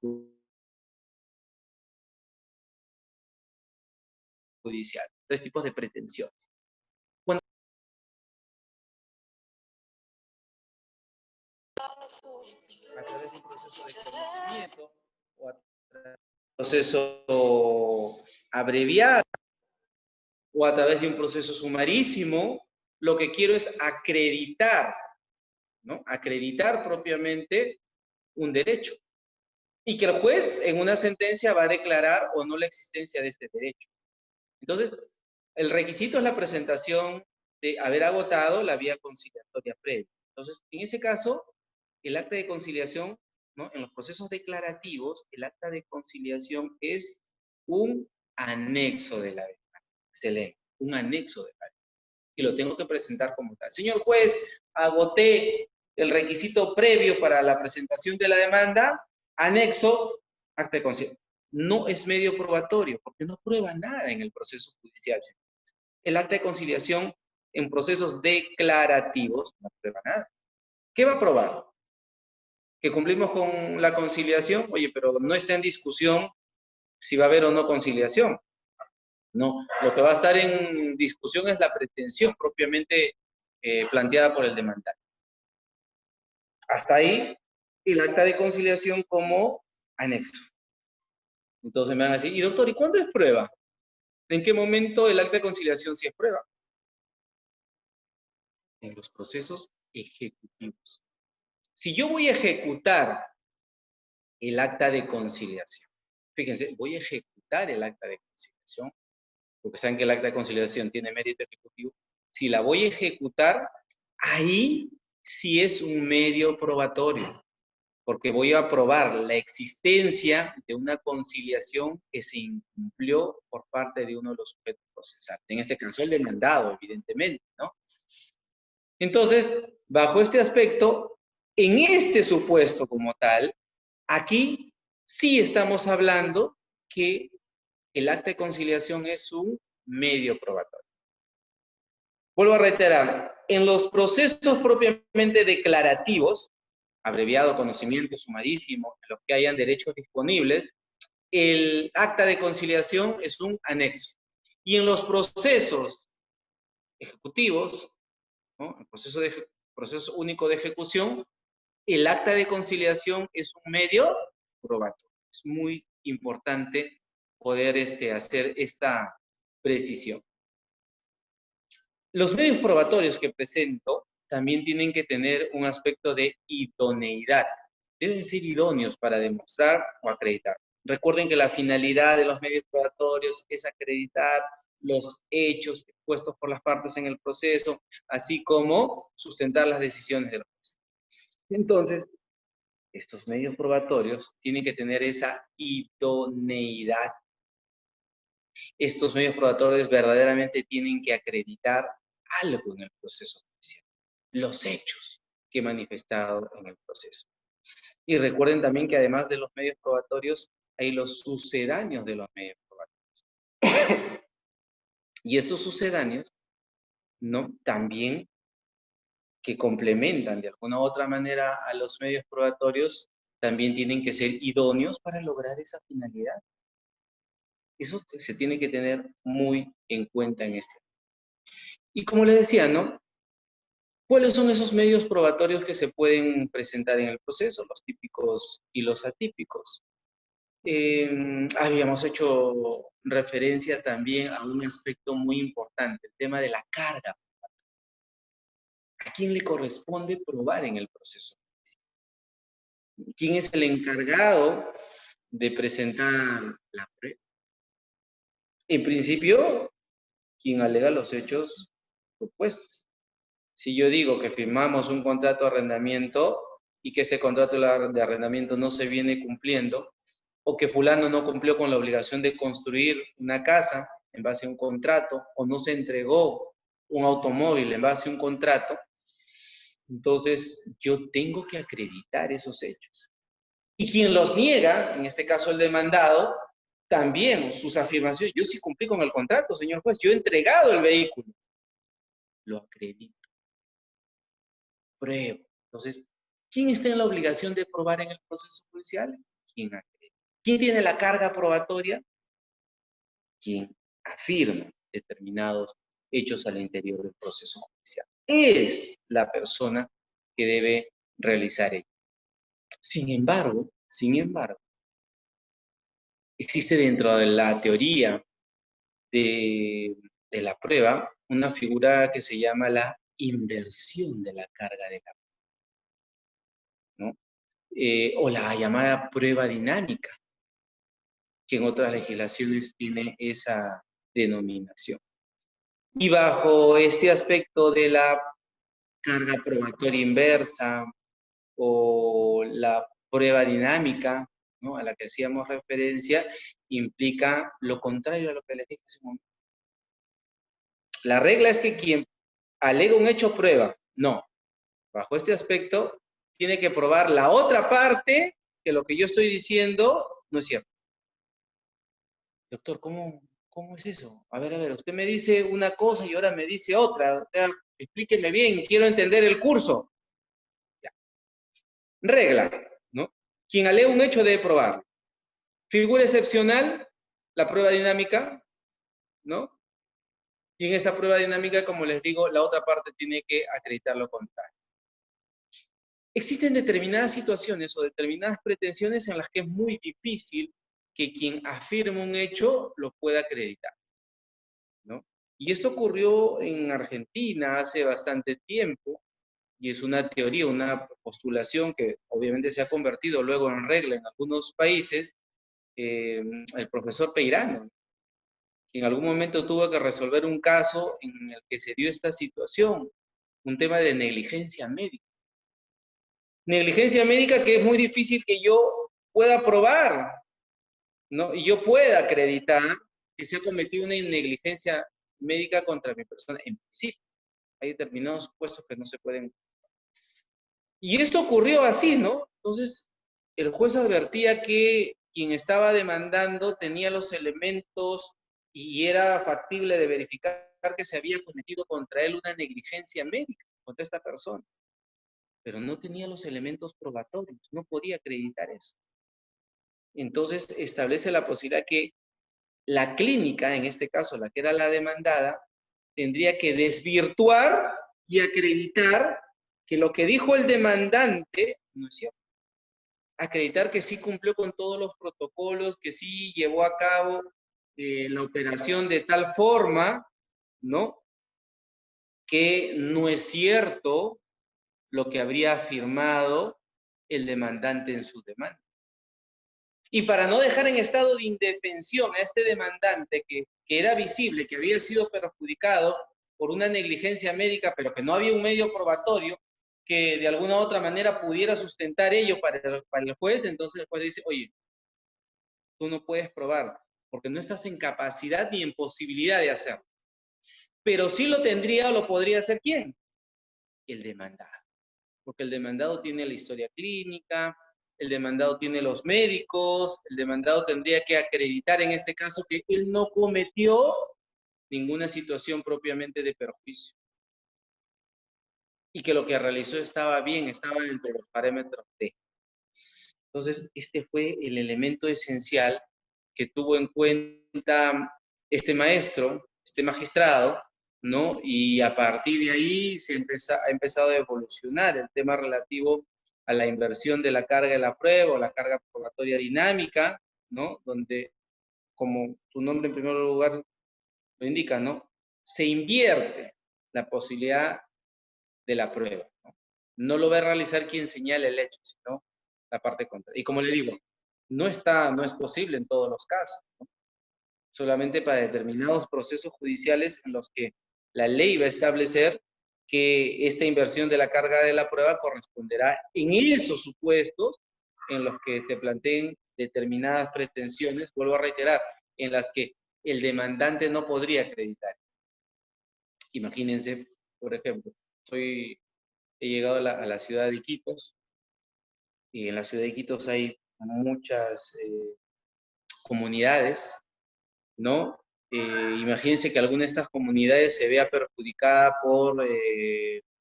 judicial. 3 tipos de pretensiones. Cuando a través de un proceso de conocimiento o a través de un proceso abreviado o a través de un proceso sumarísimo, lo que quiero es acreditar, ¿no? Acreditar propiamente un derecho. Y que el juez en una sentencia va a declarar o no la existencia de este derecho. Entonces, el requisito es la presentación de haber agotado la vía conciliatoria previa. Entonces, en ese caso, el acta de conciliación, ¿no? En los procesos declarativos, el acta de conciliación es un anexo de la demanda. Excelente, un anexo de la demanda. Y lo tengo que presentar como tal. Señor juez, agoté el requisito previo para la presentación de la demanda, anexo, acta de conciliación. No es medio probatorio, porque no prueba nada en el proceso judicial. El acta de conciliación en procesos declarativos no prueba nada. ¿Qué va a probar? ¿Que cumplimos con la conciliación? Oye, pero no está en discusión si va a haber o no conciliación. No, lo que va a estar en discusión es la pretensión propiamente planteada por el demandante. Hasta ahí, el acta de conciliación como anexo. Entonces me van a decir, y doctor, ¿y cuándo es prueba? ¿En qué momento el acta de conciliación sí es prueba? En los procesos ejecutivos. Si yo voy a ejecutar el acta de conciliación, fíjense, voy a ejecutar el acta de conciliación, porque saben que el acta de conciliación tiene mérito ejecutivo. Si la voy a ejecutar, ahí sí es un medio probatorio, porque voy a probar la existencia de una conciliación que se incumplió por parte de uno de los sujetos procesales. En este caso, el demandado, evidentemente, ¿no? Entonces, bajo este aspecto, en este supuesto como tal, aquí sí estamos hablando que el acta de conciliación es un medio probatorio. Vuelvo a reiterar, en los procesos propiamente declarativos, abreviado conocimiento sumarísimo, en los que hayan derechos disponibles, el acta de conciliación es un anexo. Y en los procesos ejecutivos, ¿no? El proceso único de ejecución, el acta de conciliación es un medio probatorio. Es muy importante poder hacer esta precisión. Los medios probatorios que presento también tienen que tener un aspecto de idoneidad. Deben ser idóneos para demostrar o acreditar. Recuerden que la finalidad de los medios probatorios es acreditar los hechos expuestos por las partes en el proceso, así como sustentar las decisiones de los jueces. Entonces, estos medios probatorios tienen que tener esa idoneidad. Estos medios probatorios verdaderamente tienen que acreditar algo en el proceso judicial, los hechos que he manifestado en el proceso. Y recuerden también que además de los medios probatorios, hay los sucedáneos de los medios probatorios. Y estos sucedáneos, ¿no? También que complementan de alguna u otra manera a los medios probatorios, también tienen que ser idóneos para lograr esa finalidad. Eso se tiene que tener muy en cuenta en este. Y como les decía, ¿no? ¿Cuáles son esos medios probatorios que se pueden presentar en el proceso? Los típicos y los atípicos. Habíamos hecho referencia también a un aspecto muy importante, el tema de la carga. ¿A quién le corresponde probar en el proceso? ¿Quién es el encargado de presentar la prueba? En principio, quien alega los hechos propuestos. Si yo digo que firmamos un contrato de arrendamiento y que este contrato de arrendamiento no se viene cumpliendo, o que fulano no cumplió con la obligación de construir una casa en base a un contrato, o no se entregó un automóvil en base a un contrato, entonces yo tengo que acreditar esos hechos. Y quien los niega, en este caso el demandado, también sus afirmaciones, yo sí cumplí con el contrato, señor juez, yo he entregado el vehículo, lo acredito, pruebo. Entonces, ¿quién está en la obligación de probar en el proceso judicial? ¿Quién acredita? ¿Quién tiene la carga probatoria? Quien afirma determinados hechos al interior del proceso judicial. Es la persona que debe realizar ello. Sin embargo, existe dentro de la teoría de la prueba una figura que se llama la inversión de la carga de la prueba, ¿no? O la llamada prueba dinámica, que en otras legislaciones tiene esa denominación. Y bajo este aspecto de la carga probatoria inversa o la prueba dinámica, ¿no? A la que hacíamos referencia, implica lo contrario a lo que les dije hace un momento. La regla es que quien alega un hecho prueba. No. Bajo este aspecto, tiene que probar la otra parte que lo que yo estoy diciendo no es cierto. Doctor, ¿cómo es eso? A ver, usted me dice una cosa y ahora me dice otra. Explíqueme bien, quiero entender el curso. Ya. Regla, ¿no? Quien alega un hecho debe probar. Figura excepcional, la prueba dinámica ¿no? Y en esta prueba dinámica, como les digo, la otra parte tiene que acreditar lo contrario. Existen determinadas situaciones o determinadas pretensiones en las que es muy difícil que quien afirma un hecho lo pueda acreditar, ¿no? Y esto ocurrió en Argentina hace bastante tiempo, y es una teoría, una postulación que obviamente se ha convertido luego en regla en algunos países, el profesor Peirano, que en algún momento tuvo que resolver un caso en el que se dio esta situación, un tema de negligencia médica. Negligencia médica que es muy difícil que yo pueda probar, ¿no? Y yo pueda acreditar que se ha cometido una negligencia médica contra mi persona. En principio, hay determinados supuestos que no se pueden. Y esto ocurrió así, ¿no? Entonces, el juez advertía que quien estaba demandando tenía los elementos y era factible de verificar que se había cometido contra él una negligencia médica contra esta persona, pero no tenía los elementos probatorios, no podía acreditar eso. Entonces, establece la posibilidad que la clínica, en este caso la que era la demandada, tendría que desvirtuar y acreditar que lo que dijo el demandante no es cierto. Acreditar que sí cumplió con todos los protocolos, que sí llevó a cabo la operación de tal forma, ¿no? Que no es cierto lo que habría afirmado el demandante en su demanda. Y para no dejar en estado de indefensión a este demandante que era visible, que había sido perjudicado por una negligencia médica, pero que no había un medio probatorio que de alguna u otra manera pudiera sustentar ello para el juez, entonces el juez dice, oye, tú no puedes probar, porque no estás en capacidad ni en posibilidad de hacerlo. Pero sí lo tendría o lo podría hacer ¿quién? El demandado. Porque el demandado tiene la historia clínica, el demandado tiene los médicos, el demandado tendría que acreditar en este caso que él no cometió ninguna situación propiamente de perjuicio y que lo que realizó estaba bien, estaba dentro de los parámetros de. Entonces, este fue el elemento esencial que tuvo en cuenta este maestro, este magistrado, ¿no? Y a partir de ahí ha empezado a evolucionar el tema relativo a la inversión de la carga de la prueba o la carga probatoria dinámica, ¿no? Donde, como su nombre en primer lugar lo indica, ¿no? Se invierte la posibilidad de la prueba, ¿no? No lo va a realizar quien señala el hecho, sino la parte contraria. Y como le digo, no es posible en todos los casos, ¿no? Solamente para determinados procesos judiciales en los que la ley va a establecer que esta inversión de la carga de la prueba corresponderá en esos supuestos en los que se planteen determinadas pretensiones, vuelvo a reiterar, en las que el demandante no podría acreditar. Imagínense, por ejemplo, he llegado a la ciudad de Iquitos, y en la ciudad de Iquitos hay muchas comunidades, ¿no? Imagínense que alguna de estas comunidades se vea perjudicada por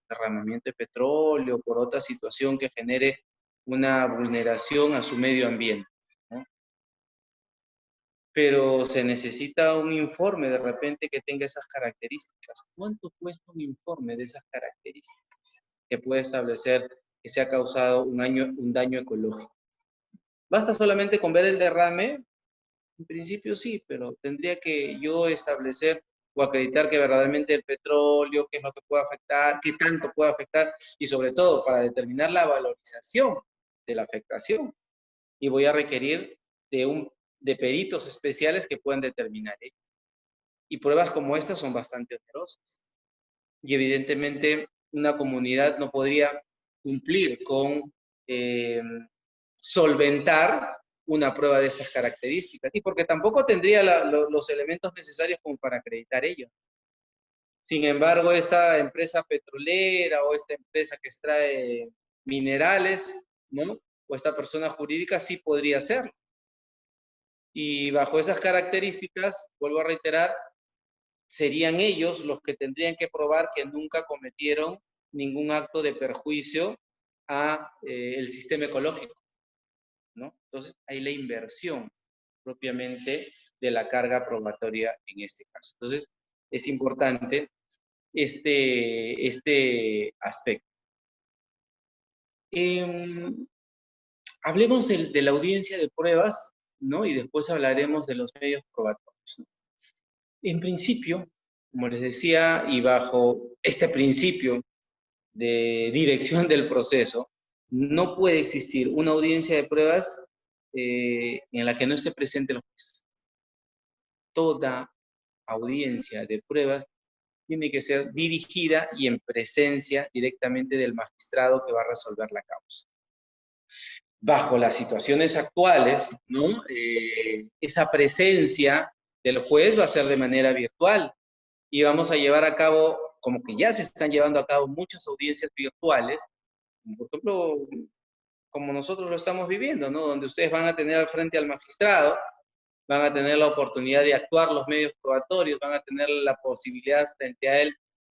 derramamiento de petróleo, por otra situación que genere una vulneración a su medio ambiente, ¿no? Pero se necesita un informe de repente que tenga esas características. ¿Cuánto cuesta un informe de esas características que puede establecer que se ha causado un daño ecológico? ¿Basta solamente con ver el derrame? En principio sí, pero tendría que yo establecer o acreditar que verdaderamente el petróleo, qué es lo que puede afectar, qué tanto puede afectar, y sobre todo para determinar la valorización de la afectación. Y voy a requerir de peritos especiales que puedan determinar ello. Y pruebas como estas son bastante onerosas. Y evidentemente una comunidad no podría cumplir con solventar una prueba de esas características, y porque tampoco tendría los elementos necesarios como para acreditar ello. Sin embargo, esta empresa petrolera o esta empresa que extrae minerales, ¿no? O esta persona jurídica sí podría hacerlo. Y bajo esas características, vuelvo a reiterar, serían ellos los que tendrían que probar que nunca cometieron ningún acto de perjuicio a el sistema ecológico, ¿no? Entonces, hay la inversión propiamente de la carga probatoria en este caso. Entonces, es importante este aspecto. Hablemos de la audiencia de pruebas, ¿no? Y después hablaremos de los medios probatorios, ¿no? En principio, como les decía, y bajo este principio de dirección del proceso, no puede existir una audiencia de pruebas en la que no esté presente el juez. Toda audiencia de pruebas tiene que ser dirigida y en presencia directamente del magistrado que va a resolver la causa. Bajo las situaciones actuales, ¿no? Esa presencia del juez va a ser de manera virtual y vamos a llevar a cabo, como que ya se están llevando a cabo muchas audiencias virtuales, por ejemplo, como nosotros lo estamos viviendo, ¿no? Donde ustedes van a tener al frente al magistrado, van a tener la oportunidad de actuar los medios probatorios, van a tener la posibilidad frente a él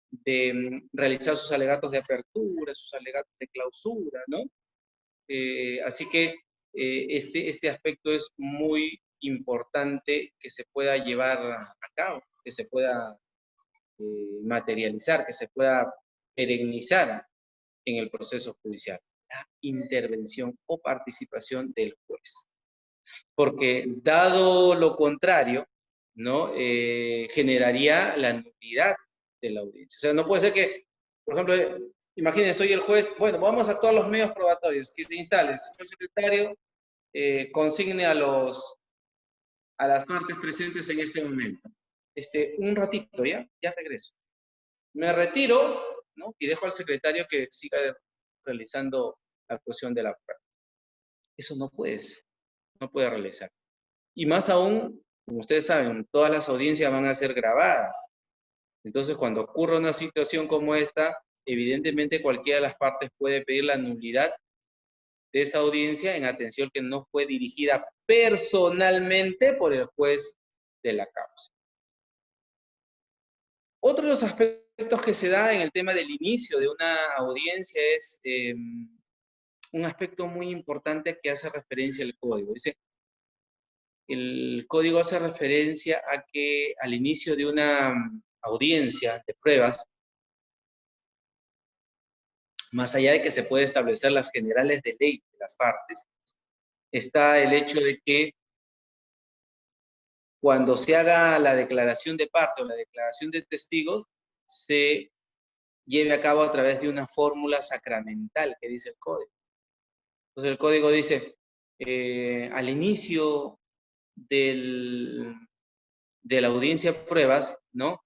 de realizar sus alegatos de apertura, sus alegatos de clausura, ¿no? Así que este aspecto es muy importante que se pueda llevar a cabo, que se pueda materializar, que se pueda perennizar en el proceso judicial. La intervención o participación del juez. Porque dado lo contrario, ¿no? Generaría la nulidad de la audiencia. O sea, no puede ser que, por ejemplo, imagínense, soy el juez, bueno, vamos a actuar los medios probatorios, que se instale, el señor secretario consigne a las partes presentes en este momento. Un ratito, ya regreso. Me retiro, ¿no? Y dejo al secretario que siga realizando la cuestión de la prueba. Eso no puede realizar. Y más aún, como ustedes saben, todas las audiencias van a ser grabadas. Entonces, cuando ocurra una situación como esta, evidentemente cualquiera de las partes puede pedir la nulidad de esa audiencia en atención que no fue dirigida personalmente por el juez de la causa. Otro de los aspectos que se da en el tema del inicio de una audiencia es un aspecto muy importante que hace referencia al código. Dice, el código hace referencia a que al inicio de una audiencia de pruebas, más allá de que se puede establecer las generales de ley de las partes, está el hecho de que cuando se haga la declaración de parte o la declaración de testigos, se lleve a cabo a través de una fórmula sacramental que dice el código. Entonces el código dice, al inicio de la audiencia de pruebas, ¿no?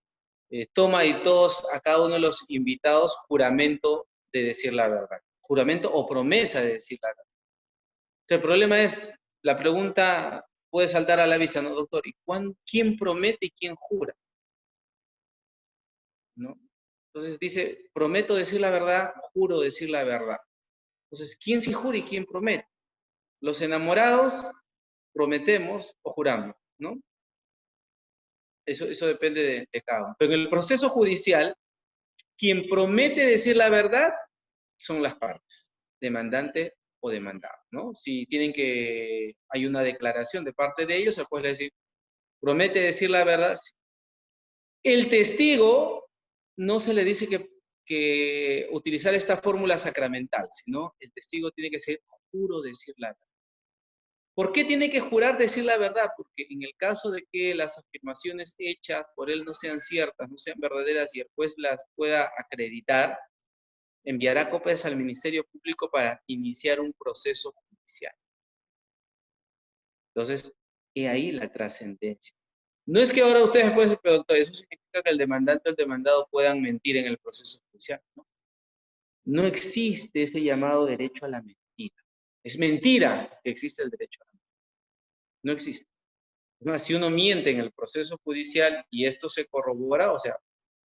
Toma y todos a cada uno de los invitados juramento de decir la verdad. Juramento o promesa de decir la verdad. Entonces, el problema es, la pregunta puede saltar a la vista, ¿no, doctor? ¿Y quién promete y quién jura? ¿No? Entonces dice, prometo decir la verdad, juro decir la verdad. Entonces, ¿quién sí jura y quién promete? Los enamorados prometemos o juramos, ¿no? Eso depende de cada uno. Pero en el proceso judicial, quien promete decir la verdad son las partes, demandante o demandado, ¿no? Si hay una declaración de parte de ellos, se puede decir, promete decir la verdad. El testigo no se le dice que utilizar esta fórmula sacramental, sino el testigo tiene que ser juro decir la verdad. ¿Por qué tiene que jurar decir la verdad? Porque en el caso de que las afirmaciones hechas por él no sean ciertas, no sean verdaderas y el juez las pueda acreditar, enviará copias al Ministerio Público para iniciar un proceso judicial. Entonces, he ahí la trascendencia. No es que ahora ustedes pueden decir, pero doctor, eso significa que el demandante o el demandado puedan mentir en el proceso judicial, ¿no? No existe ese llamado derecho a la mentira. Es mentira que existe el derecho a la mentira. No existe. Si uno miente en el proceso judicial y esto se corrobora, o sea,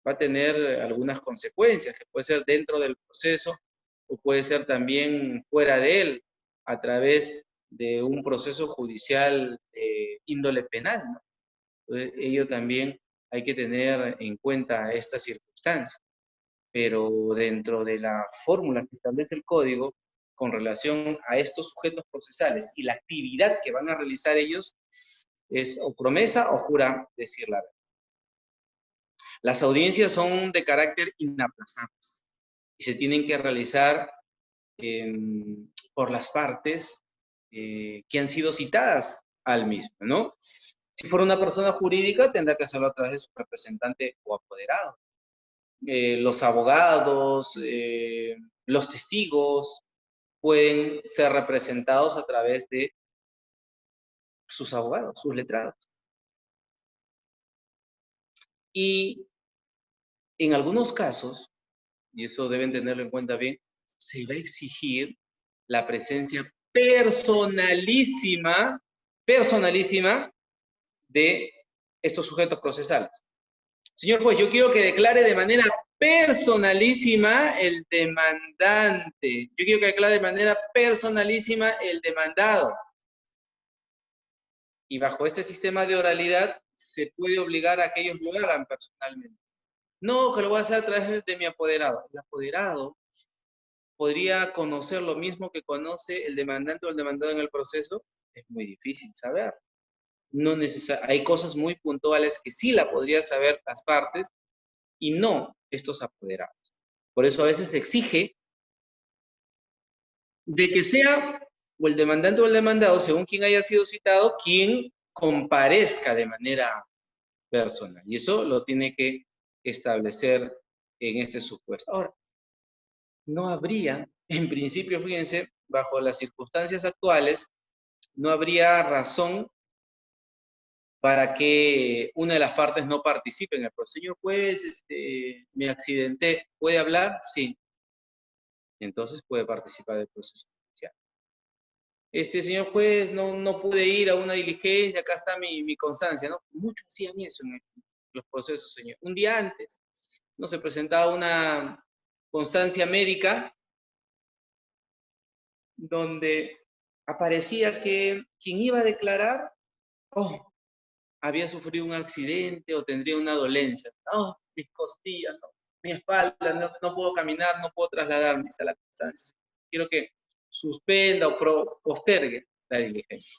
va a tener algunas consecuencias, que puede ser dentro del proceso o puede ser también fuera de él, a través de un proceso judicial índole penal, ¿no? Entonces, ello también hay que tener en cuenta estas circunstancias. Pero dentro de la fórmula que establece el código, con relación a estos sujetos procesales y la actividad que van a realizar ellos, es o promesa o jura decir la verdad. Las audiencias son de carácter inaplazable y se tienen que realizar por las partes que han sido citadas al mismo, ¿no? Si fuera una persona jurídica, tendrá que hacerlo a través de su representante o apoderado. Los abogados, los testigos pueden ser representados a través de sus abogados, sus letrados. Y en algunos casos, y eso deben tenerlo en cuenta bien, se va a exigir la presencia personalísima de estos sujetos procesales. Señor juez, yo quiero que declare de manera personalísima el demandante. Yo quiero que declare de manera personalísima el demandado. Y bajo este sistema de oralidad se puede obligar a que ellos lo hagan personalmente. No, que lo voy a hacer a través de mi apoderado. El apoderado podría conocer lo mismo que conoce el demandante o el demandado en el proceso. Es muy difícil saber. No hay cosas muy puntuales que sí la podría saber las partes y no estos apoderados. Por eso a veces se exige de que sea o el demandante o el demandado, según quien haya sido citado, quien comparezca de manera personal. Y eso lo tiene que establecer en este supuesto. Ahora, no habría, en principio, fíjense, bajo las circunstancias actuales, no habría razón para que una de las partes no participe en el proceso. Señor juez, me accidenté, ¿puede hablar? Sí. Entonces puede participar del proceso judicial. Señor juez, no pude ir a una diligencia, acá está mi constancia, ¿no? Muchos hacían eso en los procesos, señor. Un día antes, no se presentaba una constancia médica donde aparecía que quien iba a declarar, había sufrido un accidente o tendría una dolencia. Mis costillas, mi espalda, no puedo caminar, no puedo trasladarme hasta la constancia. Quiero que suspenda o postergue la diligencia.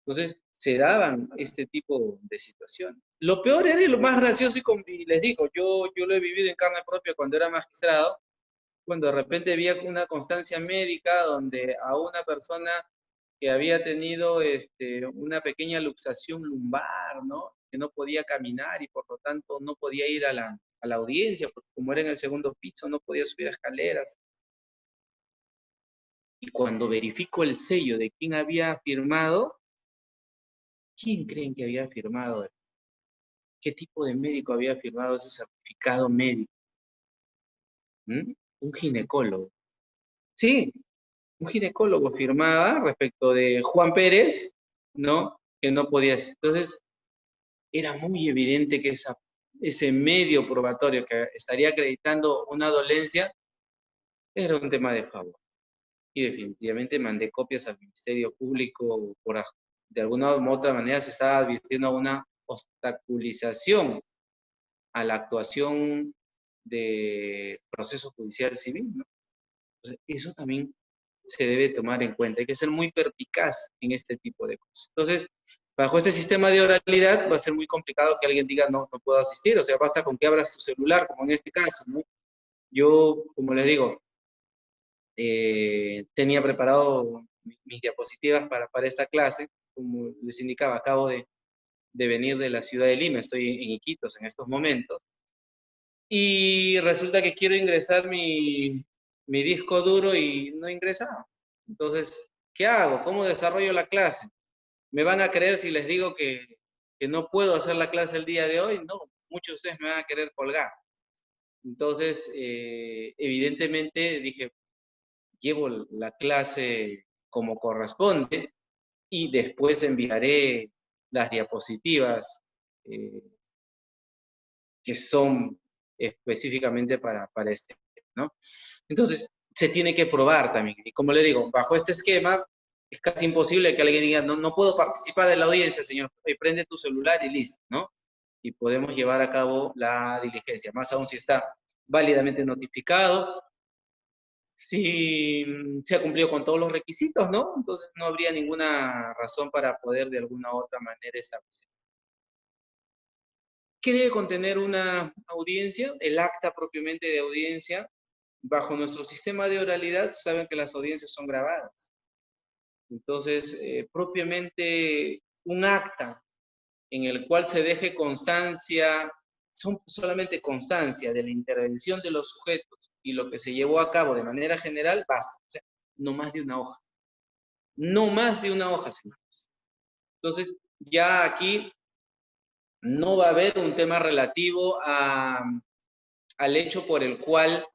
Entonces, se daban este tipo de situaciones. Lo peor era y lo más gracioso, y les digo, yo lo he vivido en carne propia cuando era magistrado, cuando de repente había una constancia médica donde a una persona que había tenido una pequeña luxación lumbar, ¿no? Que no podía caminar y por lo tanto no podía ir a la audiencia, porque como era en el segundo piso, no podía subir escaleras. Y cuando verifico el sello de quién había firmado, ¿quién creen que había firmado? ¿Qué tipo de médico había firmado ese certificado médico? Un ginecólogo. Sí, un ginecólogo firmaba respecto de Juan Pérez, ¿no? Que no podía. Entonces, era muy evidente que ese medio probatorio que estaría acreditando una dolencia era un tema de favor. Y definitivamente mandé copias al Ministerio Público de alguna u otra manera se estaba advirtiendo una obstaculización a la actuación de proceso judicial civil, ¿no? Entonces, eso también se debe tomar en cuenta. Hay que ser muy perspicaz en este tipo de cosas. Entonces, bajo este sistema de oralidad va a ser muy complicado que alguien diga no puedo asistir. O sea, basta con que abras tu celular, como en este caso, ¿no? Yo, como les digo, tenía preparado mis diapositivas para esta clase. Como les indicaba, acabo de venir de la ciudad de Lima, estoy en Iquitos en estos momentos. Y resulta que quiero ingresar mi disco duro y no ingresa. Entonces, ¿qué hago? ¿Cómo desarrollo la clase? ¿Me van a creer si les digo que no puedo hacer la clase el día de hoy? No, muchos de ustedes me van a querer colgar. Entonces, evidentemente dije, llevo la clase como corresponde y después enviaré las diapositivas que son específicamente para este, ¿no? Entonces, se tiene que probar también. Y como le digo, bajo este esquema, es casi imposible que alguien diga, no puedo participar de la audiencia, señor. Prende tu celular y listo, ¿no? Y podemos llevar a cabo la diligencia. Más aún si está válidamente notificado Si se ha cumplido con todos los requisitos, ¿no? Entonces no habría ninguna razón para poder de alguna u otra manera establecer. ¿Qué debe contener una audiencia? El acta propiamente de audiencia. Bajo nuestro sistema de oralidad, saben que las audiencias son grabadas. Entonces, propiamente un acta en el cual se deje constancia, son solamente constancia de la intervención de los sujetos y lo que se llevó a cabo de manera general, basta. O sea, no más de una hoja. No más de una hoja, señores. Entonces, ya aquí no va a haber un tema relativo al hecho por el cual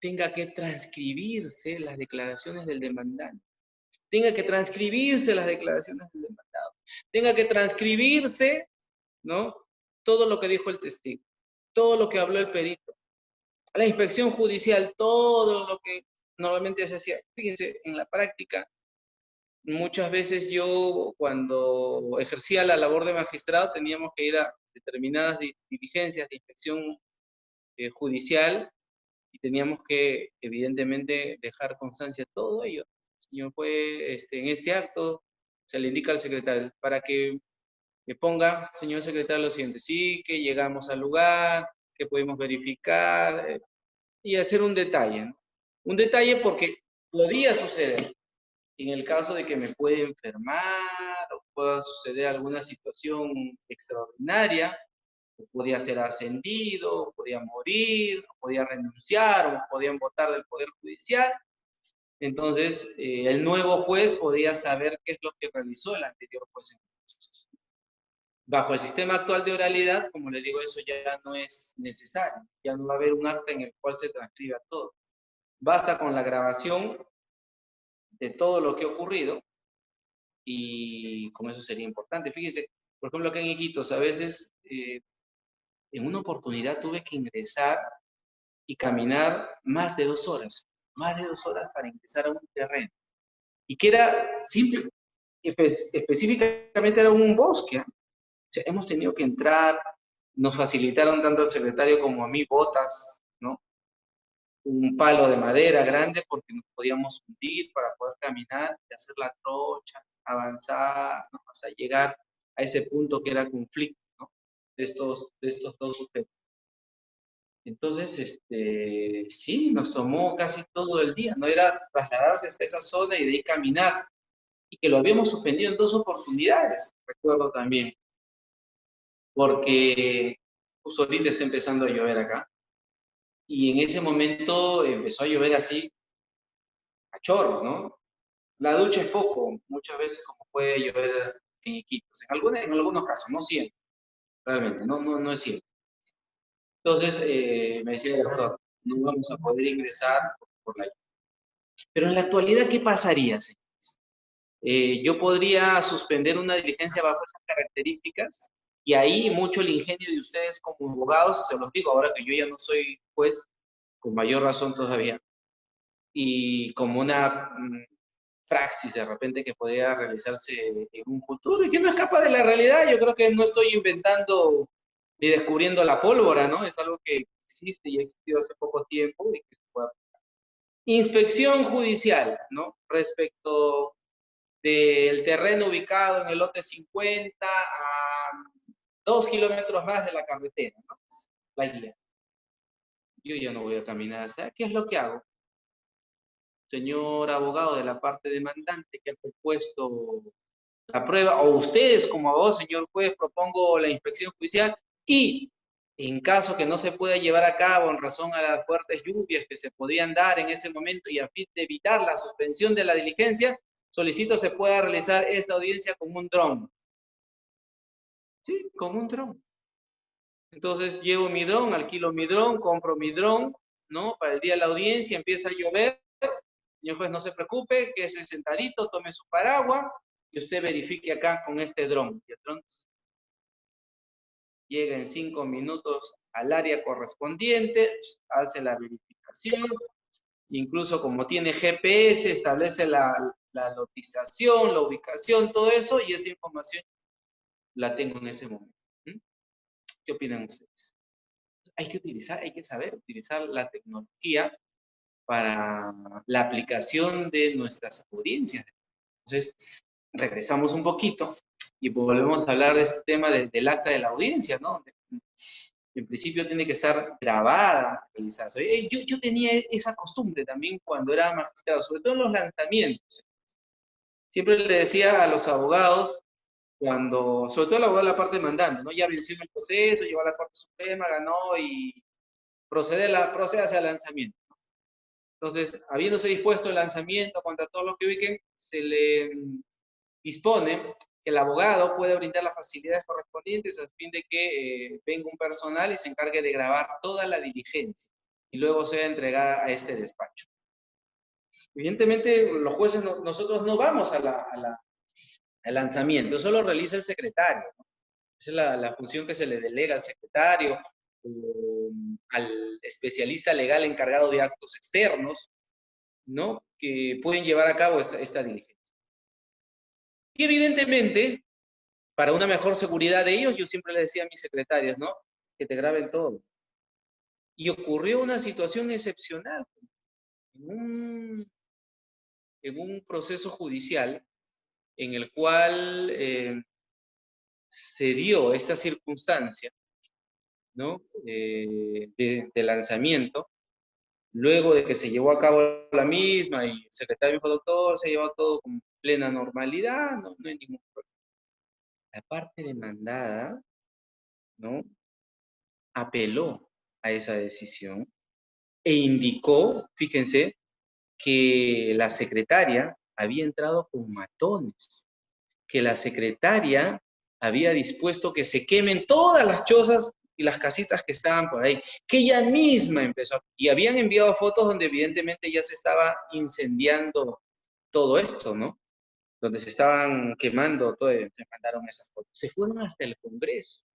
tenga que transcribirse las declaraciones del demandante, tenga que transcribirse las declaraciones del demandado, tenga que transcribirse, ¿no? Todo lo que dijo el testigo, todo lo que habló el perito, la inspección judicial, todo lo que normalmente se hacía. Fíjense, en la práctica, muchas veces yo cuando ejercía la labor de magistrado teníamos que ir a determinadas diligencias de inspección judicial y teníamos que, evidentemente, dejar constancia de todo ello. Señor juez, en este acto se le indica al secretario para que me ponga, señor secretario, lo siguiente: sí, que llegamos al lugar, que pudimos verificar, y hacer un detalle, ¿no? Un detalle porque podría suceder, en el caso de que me pueda enfermar o pueda suceder alguna situación extraordinaria, podía ser ascendido, podía morir, podía renunciar, o podían votar del Poder Judicial. Entonces, el nuevo juez podía saber qué es lo que realizó el anterior juez. Bajo el sistema actual de oralidad, como les digo, eso ya no es necesario. Ya no va a haber un acta en el cual se transcriba todo. Basta con la grabación de todo lo que ha ocurrido y con eso sería importante. Fíjense, por ejemplo, acá en Iquitos, a veces en una oportunidad tuve que ingresar y caminar más de 2 horas para ingresar a un terreno. Y que era simple, específicamente era un bosque. O sea, hemos tenido que entrar, nos facilitaron tanto al secretario como a mí botas, ¿no? Un palo de madera grande porque nos podíamos hundir para poder caminar y hacer la trocha, avanzar, ¿no? Hasta llegar a ese punto que era conflicto, ¿no? De estos dos sujetos. Entonces, sí, nos tomó casi todo el día, no era trasladarse hasta esa zona y de ahí caminar, y que lo habíamos suspendido en 2 oportunidades, recuerdo también, porque justo ahorita está empezando a llover acá, y en ese momento empezó a llover así, a chorros, ¿no? La ducha es poco, muchas veces como puede llover en Iquitos, en algunos casos, no siempre, realmente, no es siempre. Entonces, me decía el doctor, no vamos a poder ingresar por la lluvia. Pero en la actualidad, ¿qué pasaría, señores? Yo podría suspender una diligencia bajo esas características y ahí mucho el ingenio de ustedes como abogados, se los digo ahora que yo ya no soy juez, con mayor razón todavía, y como una praxis de repente que podría realizarse en un futuro y que no escapa de la realidad. Yo creo que no estoy inventando ni descubriendo la pólvora, ¿no? Es algo que existe y ha existido hace poco tiempo y que se puede. Inspección judicial, ¿no? Respecto del terreno ubicado en el lote 50 a 2 kilómetros más de la carretera, ¿no? La guía. Yo ya no voy a caminar. ¿Sabes qué es lo que hago? Señor abogado de la parte demandante que ha propuesto la prueba, o ustedes como abogados, señor juez, propongo la inspección judicial y en caso que no se pueda llevar a cabo en razón a las fuertes lluvias que se podían dar en ese momento y a fin de evitar la suspensión de la diligencia, solicito se pueda realizar esta audiencia con un dron. Sí, con un dron. Entonces llevo mi dron, alquilo mi dron, compro mi dron, ¿no? Para el día de la audiencia empieza a llover, señor juez, no se preocupe, quédese sentadito, tome su paraguas y usted verifique acá con este dron. Y el dron llega en 5 minutos al área correspondiente, hace la verificación, incluso como tiene GPS, establece la localización, la ubicación, todo eso, y esa información la tengo en ese momento. ¿Mm? ¿Qué opinan ustedes? hay que saber utilizar la tecnología para la aplicación de nuestras audiencias. Entonces, regresamos un poquito y volvemos a hablar de este tema del acta de la audiencia, ¿no? En principio tiene que estar grabada, realizada. Yo tenía esa costumbre también cuando era magistrado, sobre todo en los lanzamientos. Siempre le decía a los abogados, cuando, sobre todo el abogado de la parte demandante, ¿no? Ya venció el proceso, llegó a la Corte Suprema, ganó y procede hacia el lanzamiento. Entonces, habiéndose dispuesto el lanzamiento contra todos los que ubiquen, se le dispone que el abogado puede brindar las facilidades correspondientes a fin de que venga un personal y se encargue de grabar toda la diligencia y luego sea entregada a este despacho. Evidentemente, los jueces, nosotros no vamos al lanzamiento, eso lo realiza el secretario, ¿no? Esa es la función que se le delega al secretario, al especialista legal encargado de actos externos, ¿no? Que pueden llevar a cabo esta diligencia. Y evidentemente, para una mejor seguridad de ellos, yo siempre les decía a mis secretarios, ¿no? Que te graben todo. Y ocurrió una situación excepcional. En un proceso judicial en el cual se dio esta circunstancia, ¿no? De lanzamiento, luego de que se llevó a cabo la misma y el secretario dijo, doctor, se ha llevado todo con plena normalidad, no hay ningún problema. La parte demandada, ¿no? Apeló a esa decisión e indicó, fíjense, que la secretaria había entrado con matones, que la secretaria había dispuesto que se quemen todas las chozas y las casitas que estaban por ahí, que ella misma empezó, y habían enviado fotos donde evidentemente ya se estaba incendiando todo esto, ¿no? Donde se estaban quemando, todo, se mandaron esas fotos. Se fueron hasta el Congreso.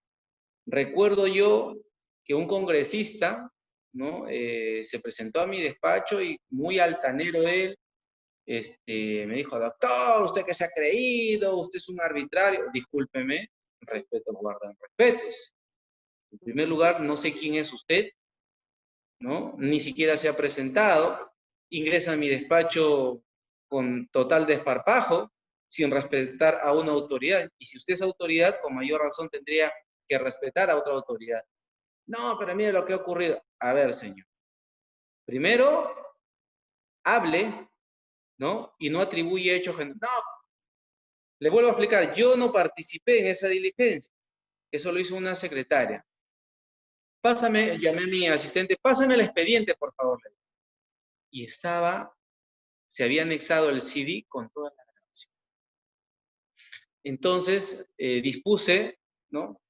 Recuerdo yo que un congresista, ¿no? Se presentó a mi despacho y muy altanero él, me dijo, doctor, usted que se ha creído, usted es un arbitrario. Discúlpeme, respeto guardan respetos. En primer lugar, no sé quién es usted, ¿no? Ni siquiera se ha presentado, ingresa a mi despacho con total desparpajo, sin respetar a una autoridad. Y si usted es autoridad, con mayor razón tendría que respetar a otra autoridad. No, pero mire lo que ha ocurrido. A ver, señor. Primero, hable, ¿no? Y no atribuye hechos. No, le vuelvo a explicar. Yo no participé en esa diligencia. Eso lo hizo una secretaria. Pásame, llamé a mi asistente, pásame el expediente, por favor. Y se había anexado el CD con toda la grabación. Entonces, dispuse, ¿no?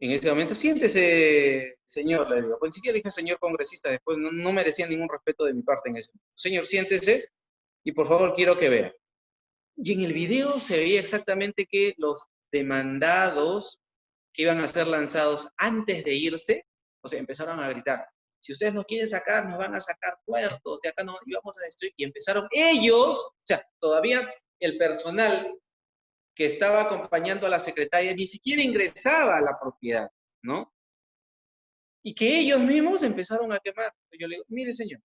En ese momento, siéntese, señor, le digo. Pues ni siquiera dije señor congresista, después no merecía ningún respeto de mi parte en ese momento. Señor, siéntese y por favor quiero que vea. Y en el video se veía exactamente que los demandados que iban a ser lanzados antes de irse, o sea, empezaron a gritar, si ustedes nos quieren sacar, nos van a sacar puertos, de acá no íbamos a destruir, y empezaron ellos, o sea, todavía el personal que estaba acompañando a la secretaria ni siquiera ingresaba a la propiedad, ¿no? Y que ellos mismos empezaron a quemar. Yo le digo, mire señor,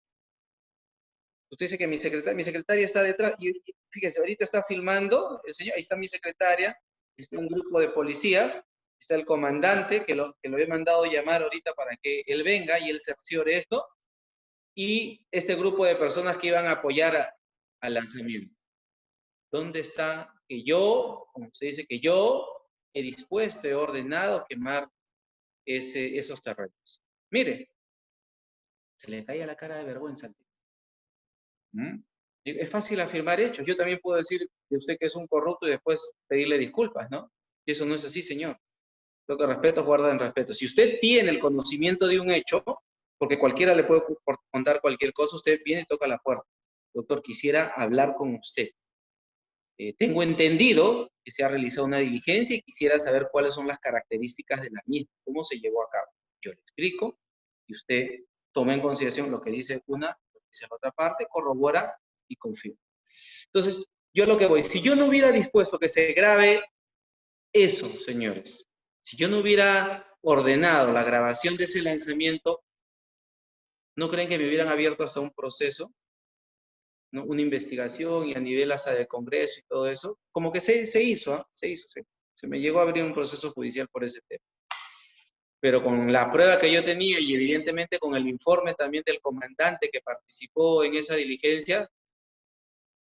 usted dice que mi secretaria está detrás, y fíjese, ahorita está filmando, el señor, ahí está mi secretaria, está un grupo de policías, está el comandante, que lo he mandado llamar ahorita para que él venga y él cerciore esto, y este grupo de personas que iban a apoyar al lanzamiento. ¿Dónde está que yo, como usted dice, que yo he dispuesto, he ordenado quemar esos terrenos? Mire, se le cae a la cara de vergüenza. ¿Mm? Es fácil afirmar hechos. Yo también puedo decir de usted que es un corrupto y después pedirle disculpas, ¿no? Y eso no es así, señor. Lo que respeto guarda en respeto. Si usted tiene el conocimiento de un hecho, porque cualquiera le puede contar cualquier cosa, usted viene y toca la puerta. Doctor, quisiera hablar con usted. Tengo entendido que se ha realizado una diligencia y quisiera saber cuáles son las características de la misma, cómo se llevó a cabo. Yo le explico y usted toma en consideración lo que dice una, lo que dice la otra parte, corrobora y confirma. Entonces, yo lo que voy, si yo no hubiera dispuesto que se grabe eso, señores, si yo no hubiera ordenado la grabación de ese lanzamiento, ¿no creen que me hubieran abierto hasta un proceso, ¿no? Una investigación y a nivel hasta del Congreso y todo eso? Como que se hizo, ¿ah? Se me llegó a abrir un proceso judicial por ese tema. Pero con la prueba que yo tenía y evidentemente con el informe también del comandante que participó en esa diligencia,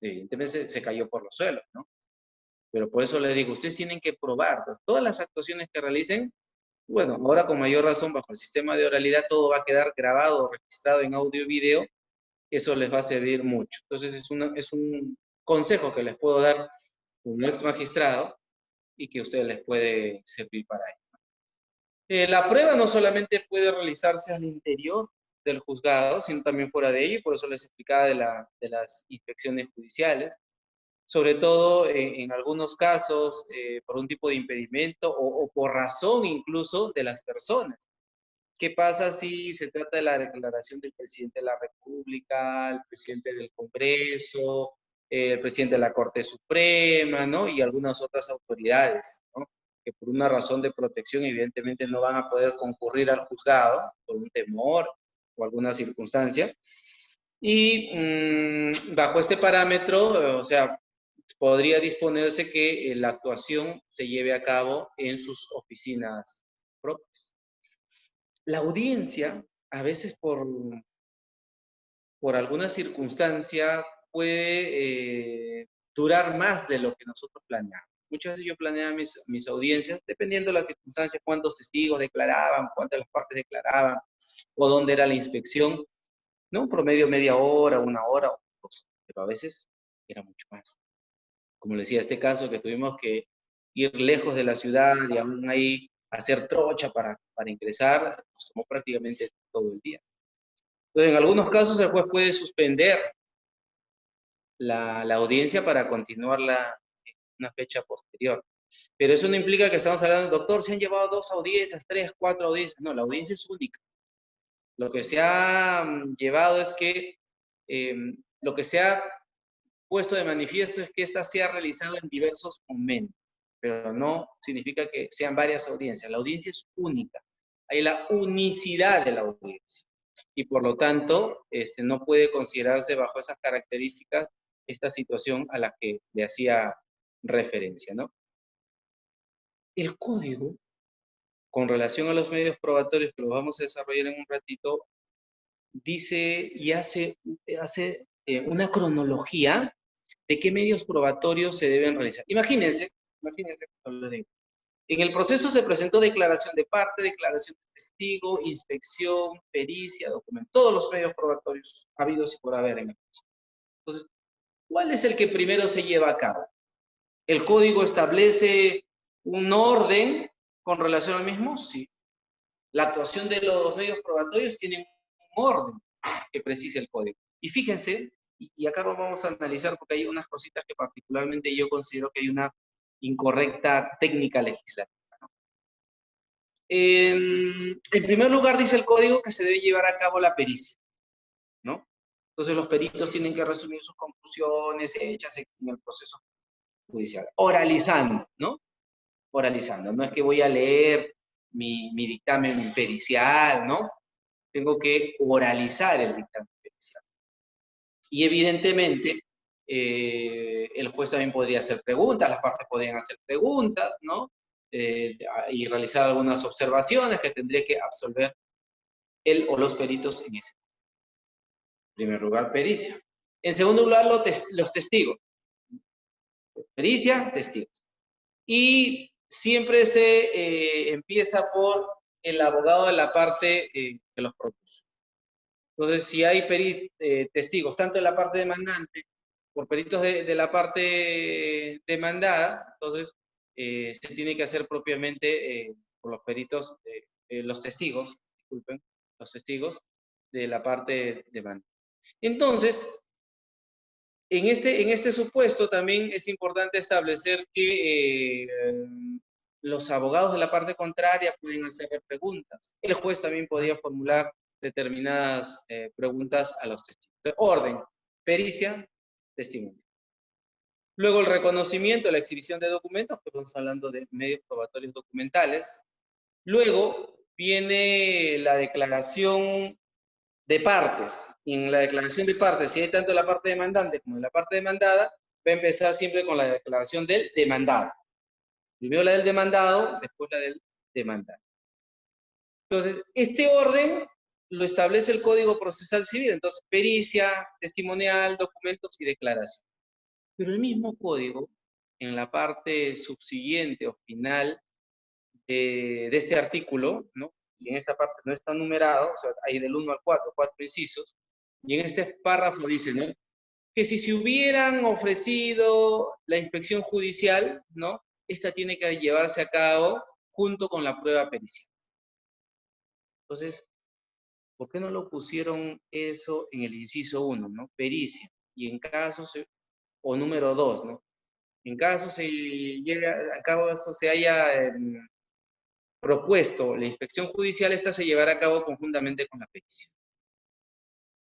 evidentemente se cayó por los suelos, ¿no? Pero por eso les digo, ustedes tienen que probar, pues, todas las actuaciones que realicen. Bueno, ahora con mayor razón, bajo el sistema de oralidad, todo va a quedar grabado, registrado en audio y video. Eso les va a servir mucho. Entonces, es un consejo que les puedo dar como ex magistrado y que a ustedes les puede servir para ello. La prueba no solamente puede realizarse al interior del juzgado, sino también fuera de ello, y por eso les explicaba de las inspecciones judiciales, sobre todo en algunos casos por un tipo de impedimento o por razón incluso de las personas. ¿Qué pasa si se trata de la declaración del presidente de la República, el presidente del Congreso, el presidente de la Corte Suprema, ¿no? Y algunas otras autoridades, ¿no? Que por una razón de protección evidentemente no van a poder concurrir al juzgado por un temor o alguna circunstancia. Y bajo este parámetro, o sea, podría disponerse que la actuación se lleve a cabo en sus oficinas propias. La audiencia, a veces por alguna circunstancia, puede durar más de lo que nosotros planeamos. Muchas veces yo planeaba mis audiencias, dependiendo de las circunstancias, cuántos testigos declaraban, cuántas las partes declaraban, o dónde era la inspección, ¿no? Un promedio media hora, una hora, o dos, pero a veces era mucho más. Como les decía, este caso que tuvimos que ir lejos de la ciudad y aún ahí hacer trocha para ingresar, nos tomó prácticamente todo el día. Entonces, en algunos casos el juez puede suspender la audiencia para continuarla en una fecha posterior. Pero eso no implica que estamos hablando, doctor, se han llevado 2 audiencias, 3, 4 audiencias. No, la audiencia es única. Lo que se ha llevado es que, lo que se ha puesto de manifiesto es que esta se ha realizado en diversos momentos, pero no significa que sean varias audiencias. La audiencia es única. Hay la unicidad de la audiencia. Y por lo tanto, no puede considerarse bajo esas características esta situación a la que le hacía referencia, ¿no? El código, con relación a los medios probatorios que los vamos a desarrollar en un ratito, dice y hace una cronología de qué medios probatorios se deben realizar. Imagínense, en el proceso se presentó declaración de parte, declaración de testigo, inspección, pericia, documento, todos los medios probatorios habidos y por haber en el proceso. Entonces, ¿cuál es el que primero se lleva a cabo? ¿El código establece un orden con relación al mismo? Sí. La actuación de los medios probatorios tiene un orden que precisa el código. Y fíjense, y acá lo vamos a analizar porque hay unas cositas que particularmente yo considero que hay una incorrecta técnica legislativa, ¿no? En primer lugar, dice el código que se debe llevar a cabo la pericia, ¿no? Entonces los peritos tienen que resumir sus conclusiones hechas en el proceso judicial, oralizando, ¿no? Oralizando. No es que voy a leer mi dictamen pericial, ¿no? Tengo que oralizar el dictamen pericial. Y evidentemente, el juez también podría hacer preguntas, las partes podrían hacer preguntas, ¿no? Y realizar algunas observaciones que tendría que absolver él o los peritos en ese. En primer lugar, pericia. En segundo lugar, los testigos. Pericia, testigos. Y siempre se empieza por el abogado de la parte que los propuso. Entonces, si hay testigos, tanto de la parte demandante, por peritos de la parte demandada, entonces se tiene que hacer propiamente por los peritos, los testigos, disculpen, los testigos de la parte demandada. Entonces, en este supuesto también es importante establecer que los abogados de la parte contraria pueden hacer preguntas. El juez también podía formular determinadas preguntas a los testigos. Orden, pericia, testimonio. Luego el reconocimiento, la exhibición de documentos, que estamos hablando de medios probatorios documentales. Luego viene la declaración de partes. Y en la declaración de partes, si hay tanto la parte demandante como la parte demandada, va a empezar siempre con la declaración del demandado. Primero la del demandado, después la del demandado. Entonces, este orden lo establece el Código Procesal Civil. Entonces, pericia, testimonial, documentos y declaración. Pero el mismo código, en la parte subsiguiente o final de este artículo, ¿no? Y en esta parte no está numerado, o sea, hay del 1 al 4, 4 incisos, y en este párrafo dice, ¿no? Que si se hubieran ofrecido la inspección judicial, ¿no? Esta tiene que llevarse a cabo junto con la prueba pericial. Entonces, ¿por qué no lo pusieron eso en el inciso 1, ¿no? Pericia. Y en caso, o número 2, ¿no? En caso se llegue a cabo eso, se haya propuesto la inspección judicial, esta se llevará a cabo conjuntamente con la pericia.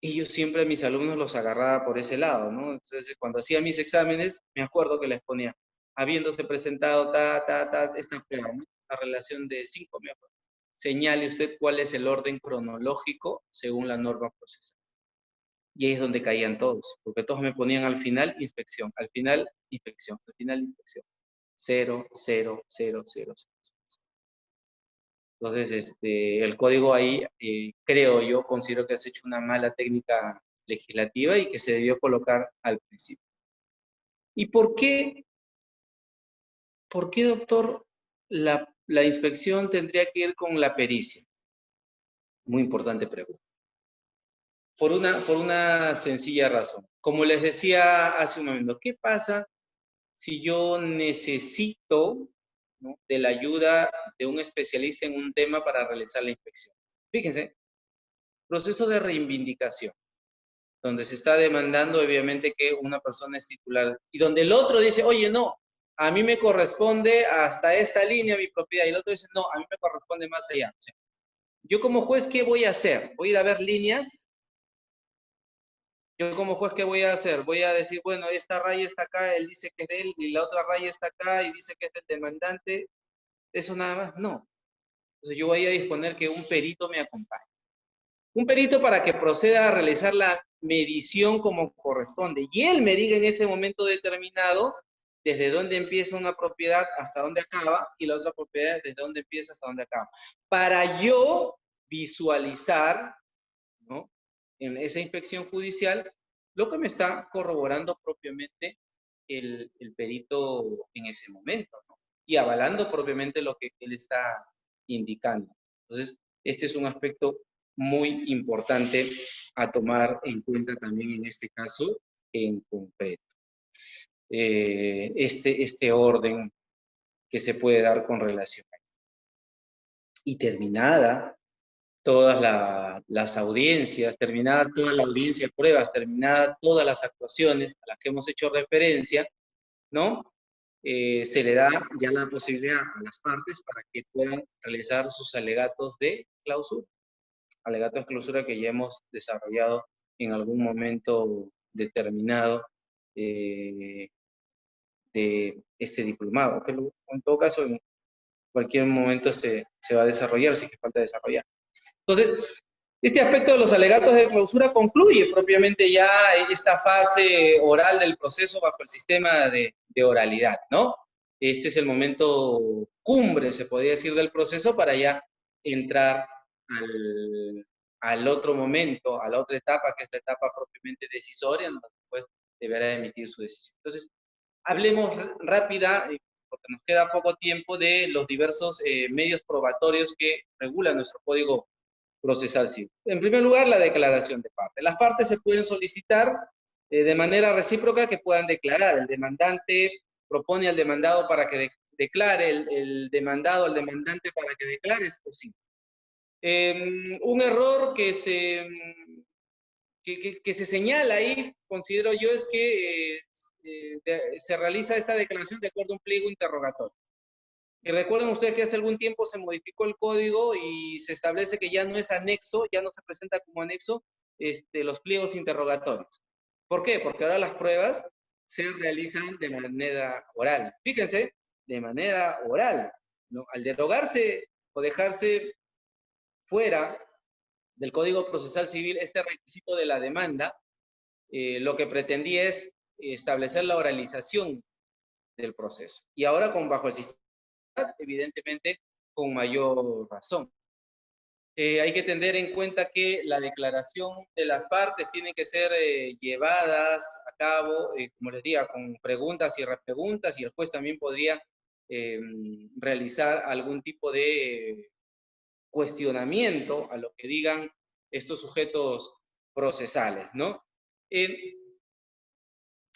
Y yo siempre a mis alumnos los agarraba por ese lado, ¿no? Entonces, cuando hacía mis exámenes, me acuerdo que les ponía, habiéndose presentado esta prueba, ¿no? La relación de 5, me acuerdo. Señale usted cuál es el orden cronológico según la norma procesal. Y ahí es donde caían todos, porque todos me ponían al final inspección, al final inspección, al final inspección. 0, 0, 0, 0, 0. Entonces, el código ahí, creo yo, considero que has hecho una mala técnica legislativa y que se debió colocar al principio. ¿Y por qué doctor, la inspección tendría que ir con la pericia? Muy importante pregunta. Por una sencilla razón. Como les decía hace un momento, ¿qué pasa si yo necesito, ¿no?, de la ayuda de un especialista en un tema para realizar la inspección? Fíjense, proceso de reivindicación, donde se está demandando obviamente que una persona es titular y donde el otro dice, oye, no, a mí me corresponde hasta esta línea mi propiedad, y el otro dice, no, a mí me corresponde más allá. O sea, yo como juez, ¿qué voy a hacer? ¿Voy a ir a ver líneas? Yo como juez, ¿qué voy a hacer? Voy a decir, bueno, esta raya está acá, él dice que es de él, y la otra raya está acá y dice que es del demandante. ¿Eso nada más? No. Entonces yo voy a disponer que un perito me acompañe. Un perito para que proceda a realizar la medición como corresponde. Y él me diga en ese momento determinado desde dónde empieza una propiedad hasta dónde acaba, y la otra propiedad desde dónde empieza hasta dónde acaba. Para yo visualizar, ¿no?, en esa inspección judicial, lo que me está corroborando propiamente el perito en ese momento, ¿no? Y avalando propiamente lo que él está indicando. Entonces, este es un aspecto muy importante a tomar en cuenta también en este caso en concreto. Este orden que se puede dar con relación a él. Y terminada todas las audiencias, terminada toda la audiencia de pruebas, terminada todas las actuaciones a las que hemos hecho referencia, ¿no? Se le da ya la posibilidad a las partes para que puedan realizar sus alegatos de clausura. Alegatos de clausura que ya hemos desarrollado en algún momento determinado de este diplomado, que en todo caso en cualquier momento se va a desarrollar, si que falta desarrollar. Entonces, este aspecto de los alegatos de clausura concluye propiamente ya esta fase oral del proceso bajo el sistema de oralidad, ¿no? Este es el momento cumbre, se podría decir, del proceso para ya entrar al otro momento, a la otra etapa, que es la etapa propiamente decisoria, donde después deberá emitir su decisión. Entonces, hablemos rápida, porque nos queda poco tiempo, de los diversos medios probatorios que regula nuestro Código Procesal Civil. En primer lugar, la declaración de parte. Las partes se pueden solicitar de manera recíproca que puedan declarar. El demandante propone al demandado para que declare, el demandado al demandante para que declare, es posible. Un error que se señala ahí, considero yo, es que se realiza esta declaración de acuerdo a un pliego interrogatorio. Y recuerden ustedes que hace algún tiempo se modificó el código y se establece que ya no es anexo, ya no se presenta como anexo los pliegos interrogatorios. ¿Por qué? Porque ahora las pruebas se realizan de manera oral. Fíjense, de manera oral, ¿no? Al derogarse o dejarse fuera del Código Procesal Civil este requisito de la demanda, lo que pretendía es establecer la oralización del proceso. Y ahora bajo el sistema, evidentemente, con mayor razón. Hay que tener en cuenta que la declaración de las partes tiene que ser llevadas a cabo, como les diga, con preguntas y repreguntas, y el juez también podría realizar algún tipo de cuestionamiento a lo que digan estos sujetos procesales, ¿no?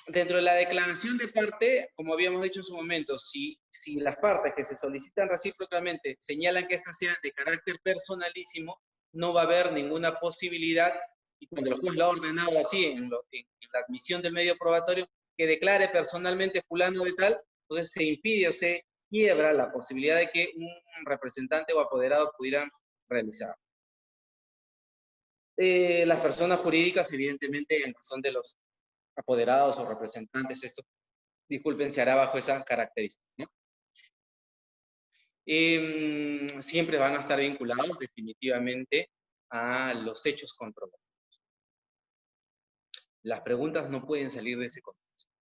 Dentro de la declaración de parte, como habíamos dicho en su momento, si las partes que se solicitan recíprocamente señalan que estas sean de carácter personalísimo, no va a haber ninguna posibilidad, y cuando el juez lo ha ordenado así en la admisión del medio probatorio, que declare personalmente fulano de tal, entonces se impide o se quiebra la posibilidad de que un representante o apoderado pudieran realizar. Las personas jurídicas, evidentemente, en razón de los apoderados o representantes, esto, disculpen, se hará bajo esa característica, ¿no? Siempre van a estar vinculados definitivamente a los hechos controvertidos. Las preguntas no pueden salir de ese contexto.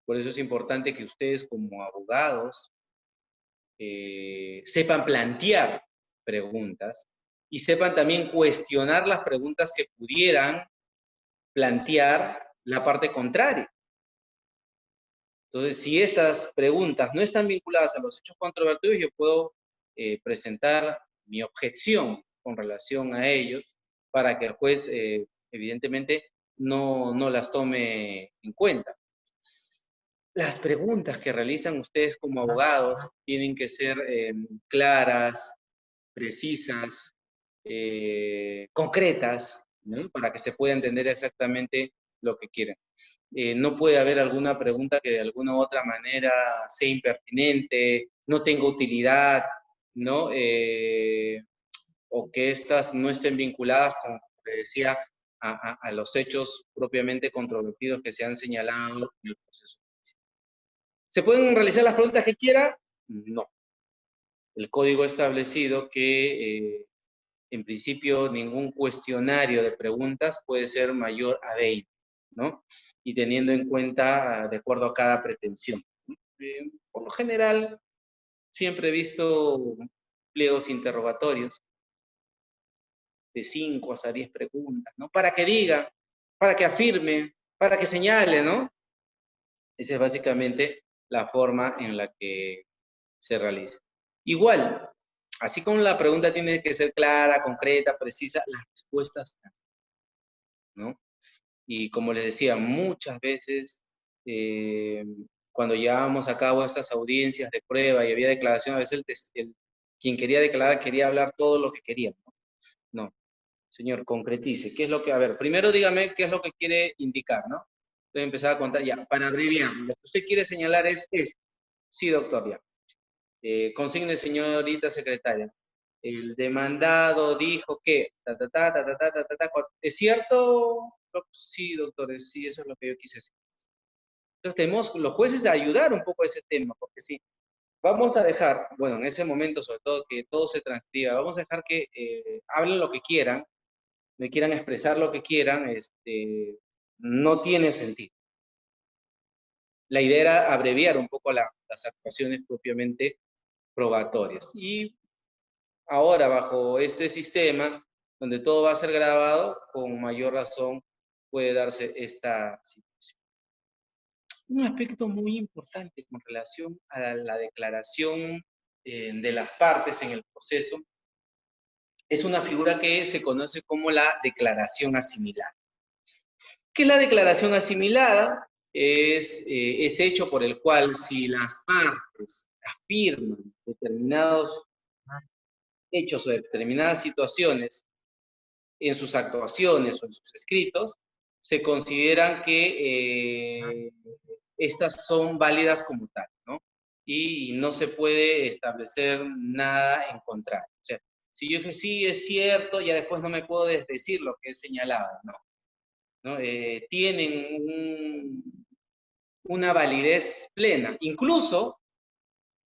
Por eso es importante que ustedes como abogados sepan plantear preguntas y sepan también cuestionar las preguntas que pudieran plantear la parte contraria. Entonces, si estas preguntas no están vinculadas a los hechos controvertidos, yo puedo presentar mi objeción con relación a ellos para que el juez, evidentemente, no las tome en cuenta. Las preguntas que realizan ustedes como abogados tienen que ser claras, precisas, concretas, ¿no? Para que se pueda entender exactamente lo que quieren. No puede haber alguna pregunta que de alguna u otra manera sea impertinente, no tenga utilidad, ¿no? O que estas no estén vinculadas, como decía, a los hechos propiamente controvertidos que se han señalado en el proceso. ¿Se pueden realizar las preguntas que quiera? No. El código ha establecido que en principio ningún cuestionario de preguntas puede ser mayor a 20, ¿no? Y teniendo en cuenta de acuerdo a cada pretensión. Por lo general, siempre he visto pliegos interrogatorios de 5 hasta 10 preguntas, ¿no? Para que diga, para que afirme, para que señale, ¿no? Esa es básicamente la forma en la que se realiza. Igual, así como la pregunta tiene que ser clara, concreta, precisa, las respuestas también, ¿no? Y como les decía, muchas veces cuando llevábamos a cabo estas audiencias de prueba y había declaración, a veces quien quería declarar quería hablar todo lo que quería, ¿no? No, señor, concretice. ¿Qué es lo que, a ver, primero dígame qué es lo que quiere indicar, ¿no? Entonces empezar a contar ya, para abreviar, lo que usted quiere señalar es esto. Sí, doctor, ya. Consigne, señorita secretaria. El demandado dijo que, ¿es cierto? Sí, doctores, sí, eso es lo que yo quise decir. Entonces tenemos los jueces a ayudar un poco a ese tema, porque sí, vamos a dejar, bueno, en ese momento sobre todo que todo se transcriba, vamos a dejar que hablen lo que quieran, me quieran expresar lo que quieran, no tiene sentido. La idea era abreviar un poco las actuaciones propiamente probatorias. Y ahora, bajo este sistema, donde todo va a ser grabado, con mayor razón puede darse esta situación. Un aspecto muy importante con relación a la declaración de las partes en el proceso es una figura que se conoce como la declaración asimilada. ¿Qué es la declaración asimilada? Es ese hecho por el cual si las partes afirman determinados hechos o determinadas situaciones en sus actuaciones o en sus escritos, se consideran que estas son válidas como tal, ¿no? Y no se puede establecer nada en contrario. O sea, si yo dije sí, es cierto, ya después no me puedo desdecir lo que es señalado, ¿no? ¿No? Tienen una validez plena. Incluso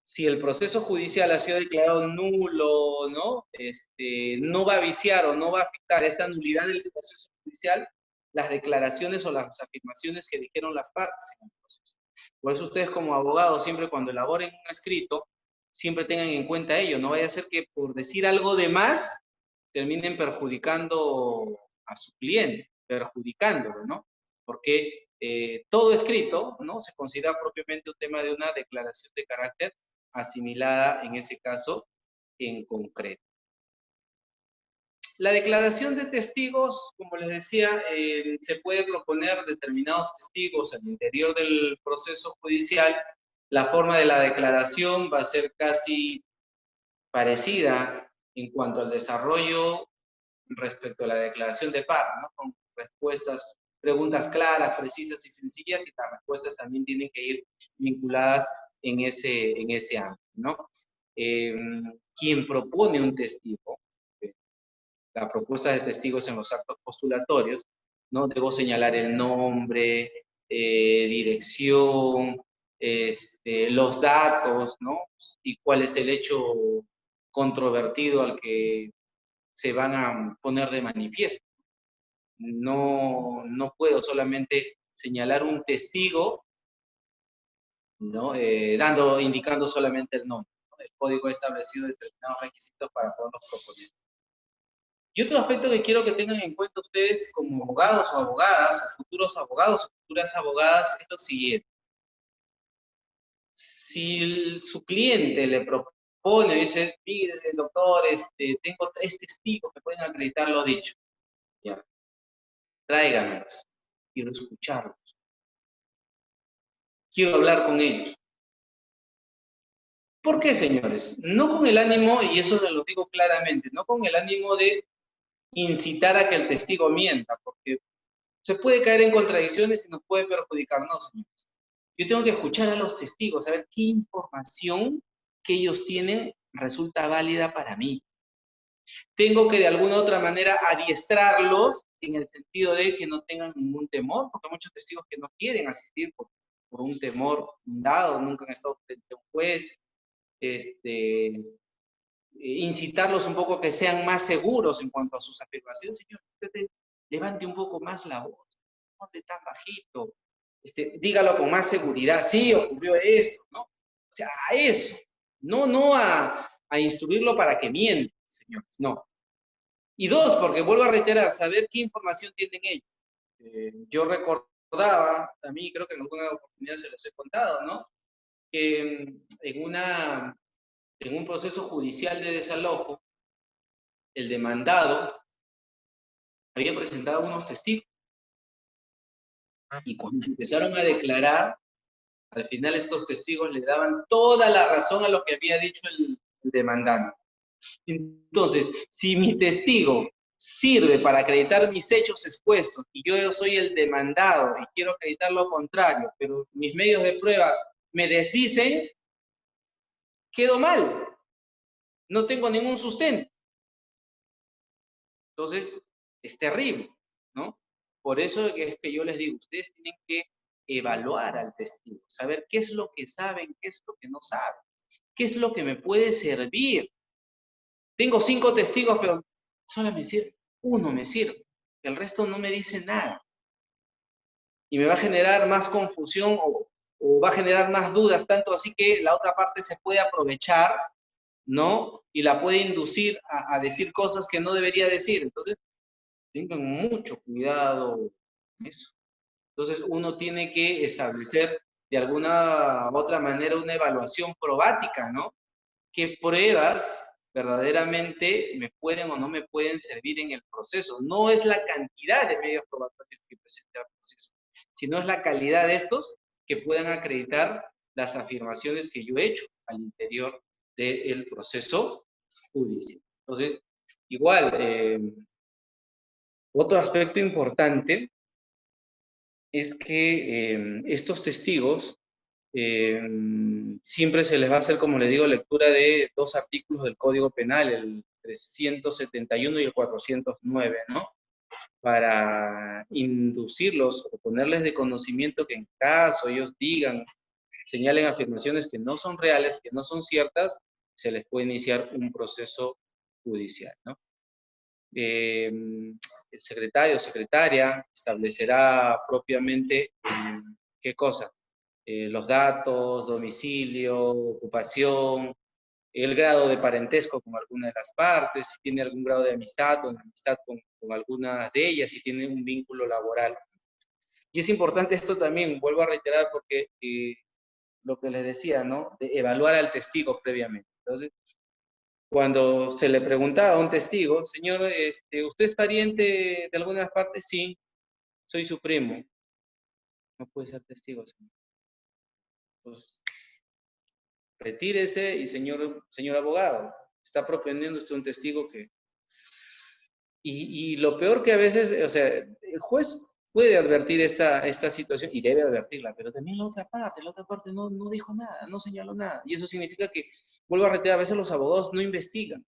si el proceso judicial ha sido declarado nulo, ¿no? No va a viciar o no va a afectar esta nulidad del proceso judicial las declaraciones o las afirmaciones que dijeron las partes en el proceso. Por eso ustedes como abogados, siempre cuando elaboren un escrito, siempre tengan en cuenta ello. No vaya a ser que por decir algo de más, terminen perjudicando a su cliente, perjudicándolo, ¿no? Porque todo escrito, ¿no? Se considera propiamente un tema de una declaración de carácter asimilada, en ese caso, en concreto. La declaración de testigos, como les decía, se puede proponer determinados testigos al interior del proceso judicial. La forma de la declaración va a ser casi parecida en cuanto al desarrollo respecto a la declaración de par, ¿no? Con respuestas, preguntas claras, precisas y sencillas, y las respuestas también tienen que ir vinculadas en ese ámbito, ¿no? Quien propone un testigo, la propuesta de testigos en los actos postulatorios, ¿no? Debo señalar el nombre, dirección, los datos, ¿no? Y cuál es el hecho controvertido al que se van a poner de manifiesto. No puedo solamente señalar un testigo, ¿no? Indicando solamente el nombre, ¿no? El código ha establecido determinados requisitos para poderlos proponer. Y otro aspecto que quiero que tengan en cuenta ustedes como abogados o abogadas, o futuros abogados o futuras abogadas, es lo siguiente. Si su cliente le propone, dice, mire, doctor, tengo 3 testigos que pueden acreditar lo dicho, ya, tráiganlos, quiero escucharlos, quiero hablar con ellos. ¿Por qué, señores? No con el ánimo, y eso se lo digo claramente, no con el ánimo de incitar a que el testigo mienta, porque se puede caer en contradicciones y nos puede perjudicar, no, señores. Yo tengo que escuchar a los testigos, saber qué información que ellos tienen resulta válida para mí. Tengo que de alguna u otra manera adiestrarlos en el sentido de que no tengan ningún temor, porque hay muchos testigos que no quieren asistir por un temor fundado, nunca han estado frente a un juez, incitarlos un poco a que sean más seguros en cuanto a sus afirmaciones. Señor, usted levante un poco más la voz, no hable tan bajito, dígalo con más seguridad, sí, ocurrió esto, ¿no? O sea, a eso, no a instruirlo para que mienta, señores, no. Y 2, porque vuelvo a reiterar, saber qué información tienen ellos. Yo recordaba, a mí creo que en alguna oportunidad se los he contado, ¿no? Que en un proceso judicial de desalojo, el demandado había presentado unos testigos y cuando empezaron a declarar, al final estos testigos le daban toda la razón a lo que había dicho el demandante. Entonces, si mi testigo sirve para acreditar mis hechos expuestos y yo soy el demandado y quiero acreditar lo contrario, pero mis medios de prueba me desdicen, quedo mal. No tengo ningún sustento. Entonces, es terrible, ¿no? Por eso es que yo les digo, ustedes tienen que evaluar al testigo, saber qué es lo que saben, qué es lo que no saben, qué es lo que me puede servir. Tengo 5 testigos, pero solo me sirve, uno me sirve, el resto no me dice nada. Y me va a generar más confusión o va a generar más dudas, tanto así que la otra parte se puede aprovechar, ¿no? Y la puede inducir a decir cosas que no debería decir. Entonces, tengan mucho cuidado con eso. Entonces, uno tiene que establecer de alguna u otra manera una evaluación probática, ¿no? ¿Qué pruebas verdaderamente me pueden o no me pueden servir en el proceso? No es la cantidad de medios probatorios que presenta el proceso, sino es la calidad de estos que puedan acreditar las afirmaciones que yo he hecho al interior del proceso judicial. Entonces, igual, otro aspecto importante es que estos testigos siempre se les va a hacer, como les digo, lectura de 2 artículos del Código Penal, el 371 y el 409, ¿no? Para inducirlos o ponerles de conocimiento que en caso ellos digan señalen afirmaciones que no son reales, que no son ciertas, se les puede iniciar un proceso judicial, ¿no? El secretario o secretaria establecerá propiamente qué cosa, los datos, domicilio, ocupación, el grado de parentesco con alguna de las partes, si tiene algún grado de amistad o enemistad con alguna de ellas, si tiene un vínculo laboral. Y es importante esto también, vuelvo a reiterar, porque lo que les decía, ¿no? De evaluar al testigo previamente. Entonces, cuando se le preguntaba a un testigo, señor, ¿usted es pariente de algunas partes? Sí, soy su primo. No puede ser testigo, señor. Entonces, retírese y señor abogado, está proponiendo usted un testigo que... Y lo peor que a veces, o sea, el juez puede advertir esta situación y debe advertirla, pero también la otra parte no dijo nada, no señaló nada. Y eso significa que, vuelvo a reiterar, a veces los abogados no investigan.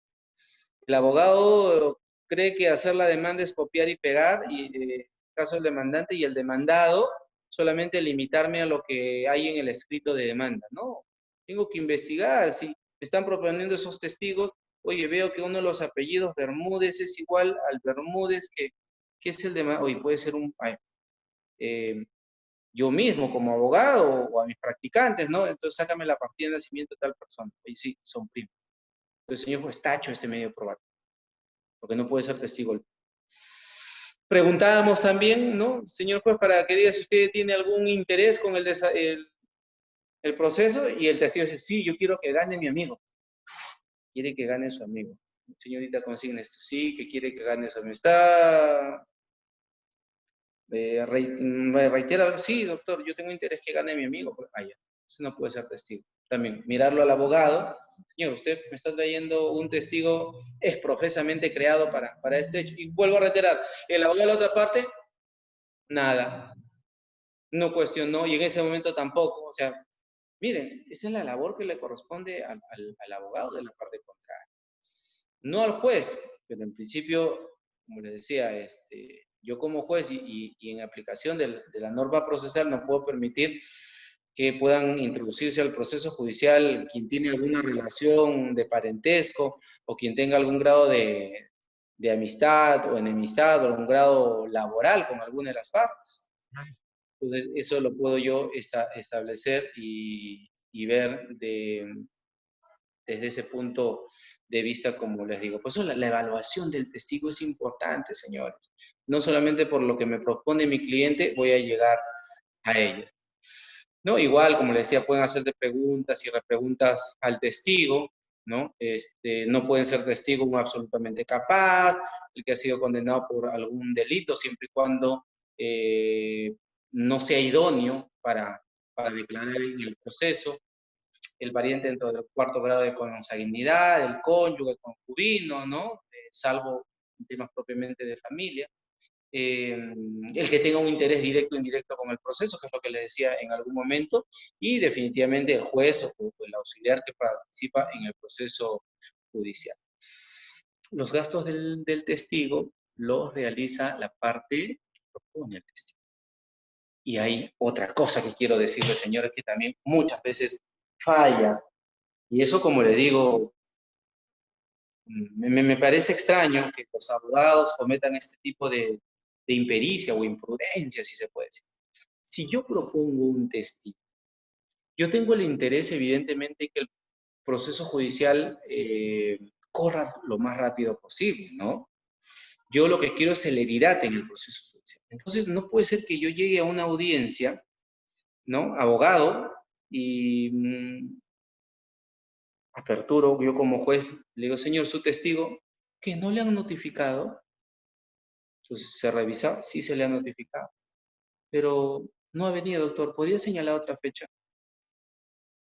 El abogado cree que hacer la demanda es copiar y pegar, y en el caso del demandante y el demandado, solamente limitarme a lo que hay en el escrito de demanda. No, tengo que investigar. Si me están proponiendo esos testigos, oye, veo que uno de los apellidos Bermúdez es igual al Bermúdez que es el demandado. Oye, puede ser yo mismo como abogado o a mis practicantes, ¿no? Entonces sácame la partida de nacimiento de tal persona. Oye, sí, son primos. Entonces, señor, pues tacho este medio probatorio, porque no puede ser testigo. Preguntábamos también, ¿no? Señor juez, para que diga si usted tiene algún interés con el proceso, y el testigo dice, sí, yo quiero que gane mi amigo. Quiere que gane su amigo. Señorita, consigne esto. Sí, que quiere que gane su amigo. Está... me reitera, sí, doctor, yo tengo interés que gane mi amigo. Pues, ya, eso no puede ser testigo. También, mirarlo al abogado. Señor, usted me está trayendo un testigo es profesamente creado para este hecho. Y vuelvo a reiterar, el abogado de la otra parte, nada. No cuestionó y en ese momento tampoco. O sea, miren, esa es la labor que le corresponde al abogado de la parte contraria. No al juez, pero en principio, como les decía, yo como juez y en aplicación de la norma procesal no puedo permitir que puedan introducirse al proceso judicial quien tiene alguna relación de parentesco o quien tenga algún grado de amistad o enemistad o algún grado laboral con alguna de las partes. Entonces, eso lo puedo yo establecer y ver desde ese punto de vista, como les digo. Por eso la evaluación del testigo es importante, señores. No solamente por lo que me propone mi cliente voy a llegar a ellos. ¿No? Igual, como les decía, pueden hacerte preguntas y repreguntas al testigo, ¿no? No pueden ser testigo un absolutamente capaz, el que ha sido condenado por algún delito, siempre y cuando no sea idóneo para declarar en el proceso, el pariente dentro del cuarto grado de consanguinidad, el cónyuge, el concubino, ¿no? Salvo temas propiamente de familia. El que tenga un interés directo o indirecto con el proceso, que es lo que les decía en algún momento, y definitivamente el juez o el auxiliar que participa en el proceso judicial. Los gastos del testigo los realiza la parte que propone el testigo. Y hay otra cosa que quiero decirles, señores, que también muchas veces falla. Y eso, como le digo, me parece extraño que los abogados cometan este tipo de impericia o imprudencia, si se puede decir. Si yo propongo un testigo, yo tengo el interés, evidentemente, que el proceso judicial corra lo más rápido posible, ¿no? Yo lo que quiero es celeridad en el proceso judicial. Entonces, no puede ser que yo llegue a una audiencia, ¿no? Abogado, y aperturo, yo como juez, le digo, señor, su testigo, que no le han notificado. Entonces, ¿se revisa? Sí, se le ha notificado. Pero no ha venido, doctor. ¿Podría señalar otra fecha?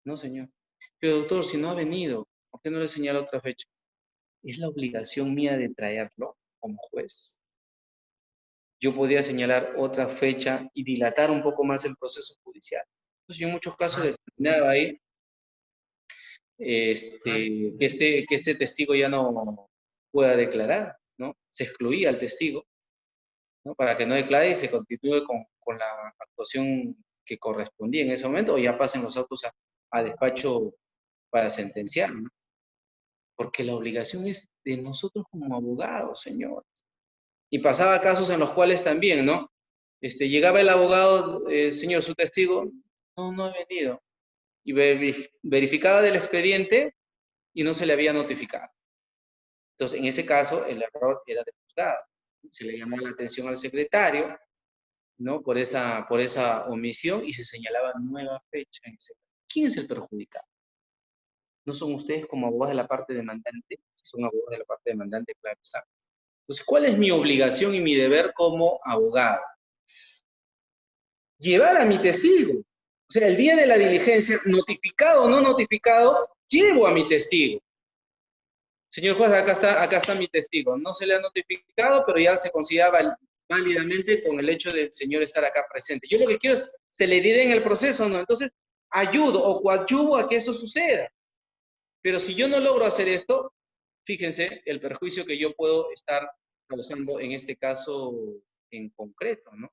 No, señor. Pero, doctor, si no ha venido, ¿por qué no le señala otra fecha? Es la obligación mía de traerlo como juez. Yo podría señalar otra fecha y dilatar un poco más el proceso judicial. Entonces, yo en muchos casos determinaba ahí que este testigo ya no pueda declarar, ¿no? Se excluía al testigo, ¿no? Para que no declare y se continúe con la actuación que correspondía en ese momento, o ya pasen los autos a despacho para sentenciar, ¿no? Porque la obligación es de nosotros como abogados, señores. Y pasaba casos en los cuales también, ¿no? Llegaba el abogado, señor, su testigo, no, no ha venido. Y verificaba del expediente y no se le había notificado. Entonces, en ese caso, el error era del juzgado. Se le llamó la atención al secretario, ¿no? Por esa omisión y se señalaba nueva fecha en ese caso. ¿Quién es el perjudicado? ¿No son ustedes como abogados de la parte demandante? Si son abogados de la parte demandante, claro está. Entonces, ¿cuál es mi obligación y mi deber como abogado? Llevar a mi testigo. O sea, el día de la diligencia, notificado o no notificado, llevo a mi testigo. Señor juez, acá está mi testigo. No se le ha notificado, pero ya se considera válidamente con el hecho del señor estar acá presente. Yo lo que quiero es celeridad en el proceso, ¿no? Entonces, ayudo o coadyuvo a que eso suceda. Pero si yo no logro hacer esto, fíjense el perjuicio que yo puedo estar causando en este caso en concreto, ¿no?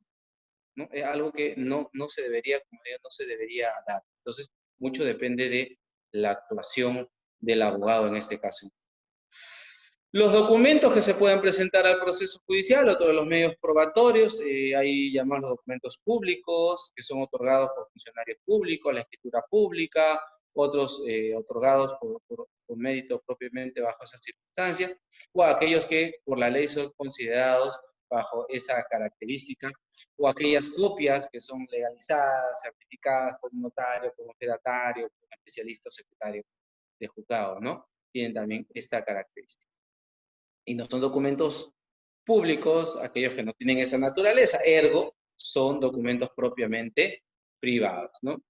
¿No? Es algo que no se debería, como digo, no se debería dar. Entonces, mucho depende de la actuación del abogado en este caso. Los documentos que se pueden presentar al proceso judicial, otro de los medios probatorios, hay llamados documentos públicos, que son otorgados por funcionarios públicos, la escritura pública, otros otorgados por mérito propiamente bajo esas circunstancias, o aquellos que por la ley son considerados bajo esa característica, o aquellas copias que son legalizadas, certificadas por un notario, por un fedatario, por un especialista o secretario de juzgado, ¿no? Tienen también esta característica. Y no son documentos públicos, aquellos que no tienen esa naturaleza, ergo, son documentos propiamente privados, ¿no?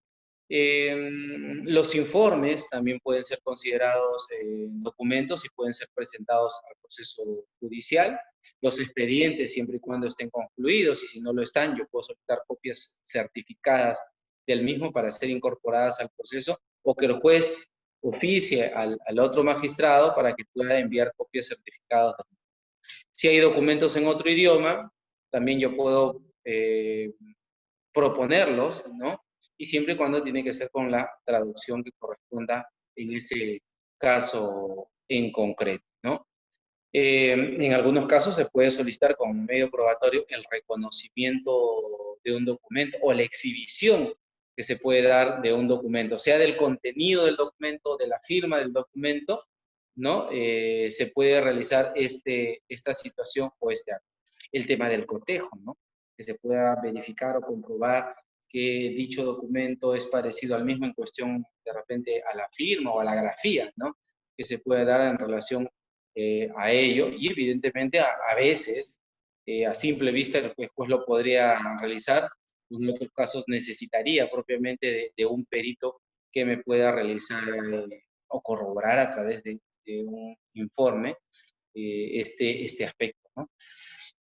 Los informes también pueden ser considerados documentos y pueden ser presentados al proceso judicial. Los expedientes, siempre y cuando estén concluidos, y si no lo están, yo puedo solicitar copias certificadas del mismo para ser incorporadas al proceso, o que el juez oficie al otro magistrado para que pueda enviar copias certificadas. Si hay documentos en otro idioma, también yo puedo proponerlos, ¿no? Y siempre y cuando tiene que ser con la traducción que corresponda en ese caso en concreto, ¿no? En algunos casos se puede solicitar como medio probatorio el reconocimiento de un documento o la exhibición que se puede dar de un documento, sea del contenido del documento, de la firma del documento, ¿no? Se puede realizar esta situación o este acto. El tema del cotejo, ¿no? Que se pueda verificar o comprobar que dicho documento es parecido al mismo en cuestión de repente a la firma o a la grafía, ¿no? Que se puede dar en relación a ello y evidentemente a veces a simple vista el juez lo podría realizar, en otros casos necesitaría propiamente de un perito que me pueda realizar o corroborar a través de un informe este aspecto, ¿no?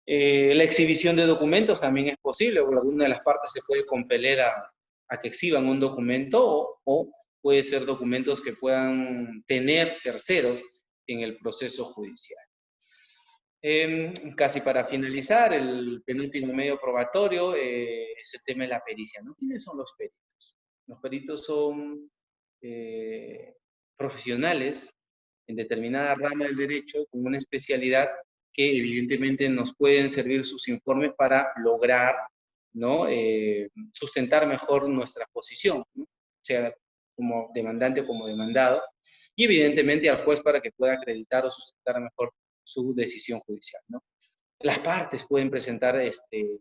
La exhibición de documentos también es posible, o alguna de las partes se puede compeler a que exhiban un documento o puede ser documentos que puedan tener terceros en el proceso judicial. Casi para finalizar, el penúltimo medio probatorio es el tema de la pericia, ¿no? ¿Quiénes son los peritos? Los peritos son profesionales en determinada rama del derecho con una especialidad que evidentemente nos pueden servir sus informes para lograr, ¿no? Sustentar mejor nuestra posición, ¿no? Sea como demandante o como demandado, y evidentemente al juez para que pueda acreditar o sustentar mejor su decisión judicial, ¿no? Las partes pueden presentar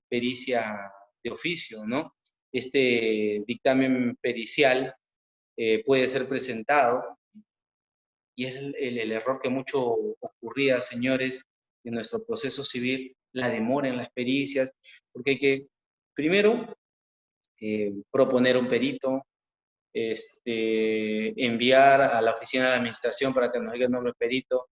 pericia de oficio, ¿no? Este dictamen pericial puede ser presentado, y es el error que mucho ocurría, señores, en nuestro proceso civil, la demora en las pericias, porque hay que, primero, proponer un perito, enviar a la oficina de la administración para que nos diga el nombre del perito,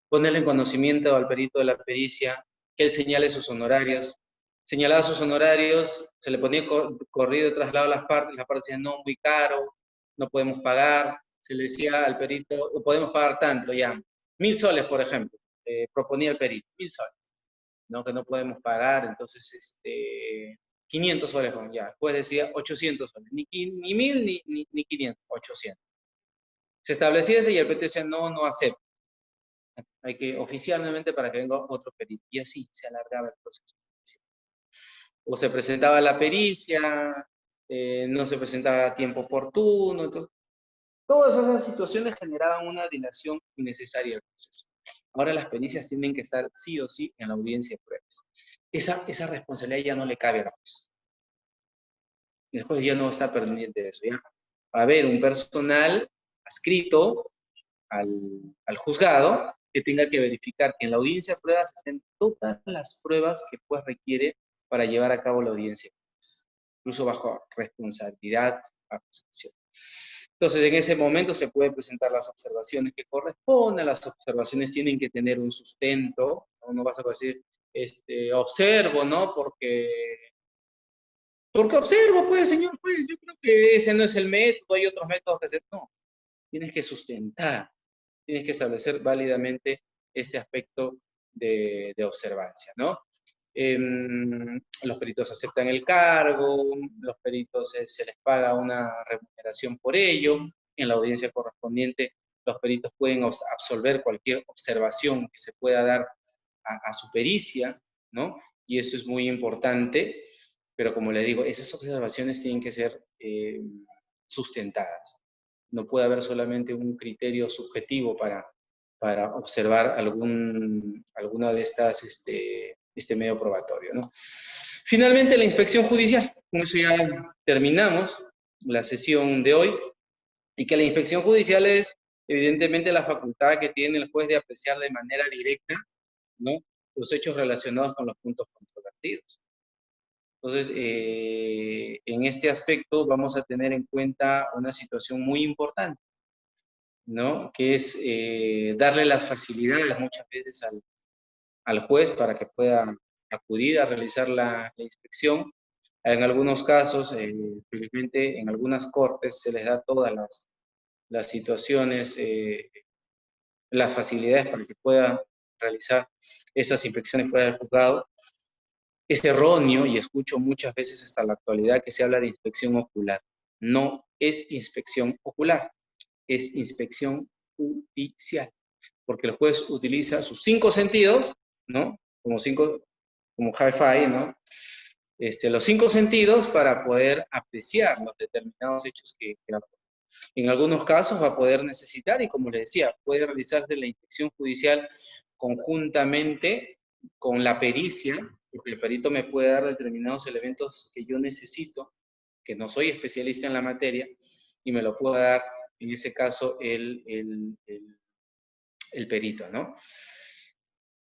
ponerle en conocimiento al perito de la pericia, que él señale sus honorarios. Señalados sus honorarios, se le ponía corrido traslado a las partes decían, no, muy caro, no podemos pagar. Se le decía al perito, podemos pagar tanto ya, 1000 soles, por ejemplo, proponía el perito, 1000 soles, ¿no? Que no podemos pagar, entonces, 500 soles, bueno, ya. Después decía 800 soles. Ni 1000 ni 500, 800. Se establecía ese y el perito decía, no, no acepto. Hay que oficialmente para que venga otro perito. Y así se alargaba el proceso. O se presentaba la pericia, no se presentaba a tiempo oportuno. Entonces, todas esas situaciones generaban una dilación innecesaria del proceso. Ahora las pericias tienen que estar sí o sí en la audiencia de pruebas. Esa responsabilidad ya no le cabe al juez. El juez ya no está pendiente de eso. ¿Ya? Va a haber un personal adscrito al juzgado que tenga que verificar que en la audiencia de pruebas estén todas las pruebas que el juez requiere para llevar a cabo la audiencia, incluso bajo responsabilidad, bajo sanción. Entonces, en ese momento se pueden presentar las observaciones que correspondan, las observaciones tienen que tener un sustento, no vas a decir, observo, ¿no? Porque observo, pues, señor, pues, yo creo que ese no es el método, hay otros métodos que hacer. No, tienes que sustentar, tienes que establecer válidamente este aspecto de observancia, ¿no? Los peritos aceptan el cargo, los peritos se les paga una remuneración por ello, en la audiencia correspondiente los peritos pueden absolver cualquier observación que se pueda dar a su pericia, ¿no? Y eso es muy importante, pero como le digo, esas observaciones tienen que ser sustentadas. No puede haber solamente un criterio subjetivo para observar alguna de estas, este medio probatorio, ¿no? Finalmente, la inspección judicial. Con eso ya terminamos la sesión de hoy. Y que la inspección judicial es, evidentemente, la facultad que tiene el juez de apreciar de manera directa, ¿no?, los hechos relacionados con los puntos controvertidos. Entonces, en este aspecto vamos a tener en cuenta una situación muy importante, ¿no?, que es darle las facilidades muchas veces al juez para que pueda acudir a realizar la inspección. En algunos casos, felizmente, en algunas cortes se les da todas las situaciones, las facilidades para que pueda realizar esas inspecciones fuera del juzgado. Es erróneo, y escucho muchas veces hasta la actualidad que se habla de inspección ocular. No es inspección ocular, es inspección judicial, porque el juez utiliza sus 5 sentidos, ¿no? Como hi-fi, ¿no? Los 5 sentidos para poder apreciar los determinados hechos que en algunos casos va a poder necesitar, y como les decía, puede realizarse la inspección judicial conjuntamente con la pericia, porque el perito me puede dar determinados elementos que yo necesito, que no soy especialista en la materia, y me lo puede dar, en ese caso, el perito, ¿no?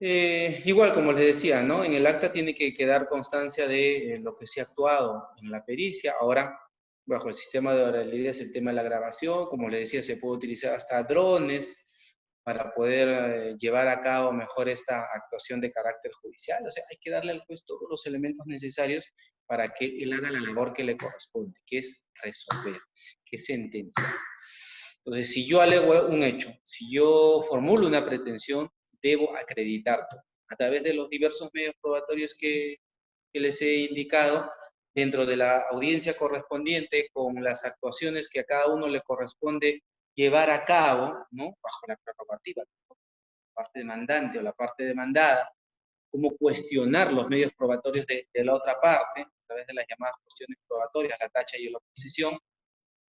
Igual, como les decía, ¿no? En el acta tiene que quedar constancia de lo que se ha actuado en la pericia. Ahora, bajo el sistema de oralidad es el tema de la grabación. Como les decía, se puede utilizar hasta drones para poder llevar a cabo mejor esta actuación de carácter judicial. O sea, hay que darle al juez todos los elementos necesarios para que él haga la labor que le corresponde, que es resolver, que es sentenciar. Entonces, si yo alego un hecho, si yo formulo una pretensión, debo acreditarlo a través de los diversos medios probatorios que les he indicado, dentro de la audiencia correspondiente, con las actuaciones que a cada uno le corresponde llevar a cabo, ¿no?, bajo la prerrogativa, la parte demandante o la parte demandada, cómo cuestionar los medios probatorios de la otra parte, a través de las llamadas cuestiones probatorias, la tacha y la oposición,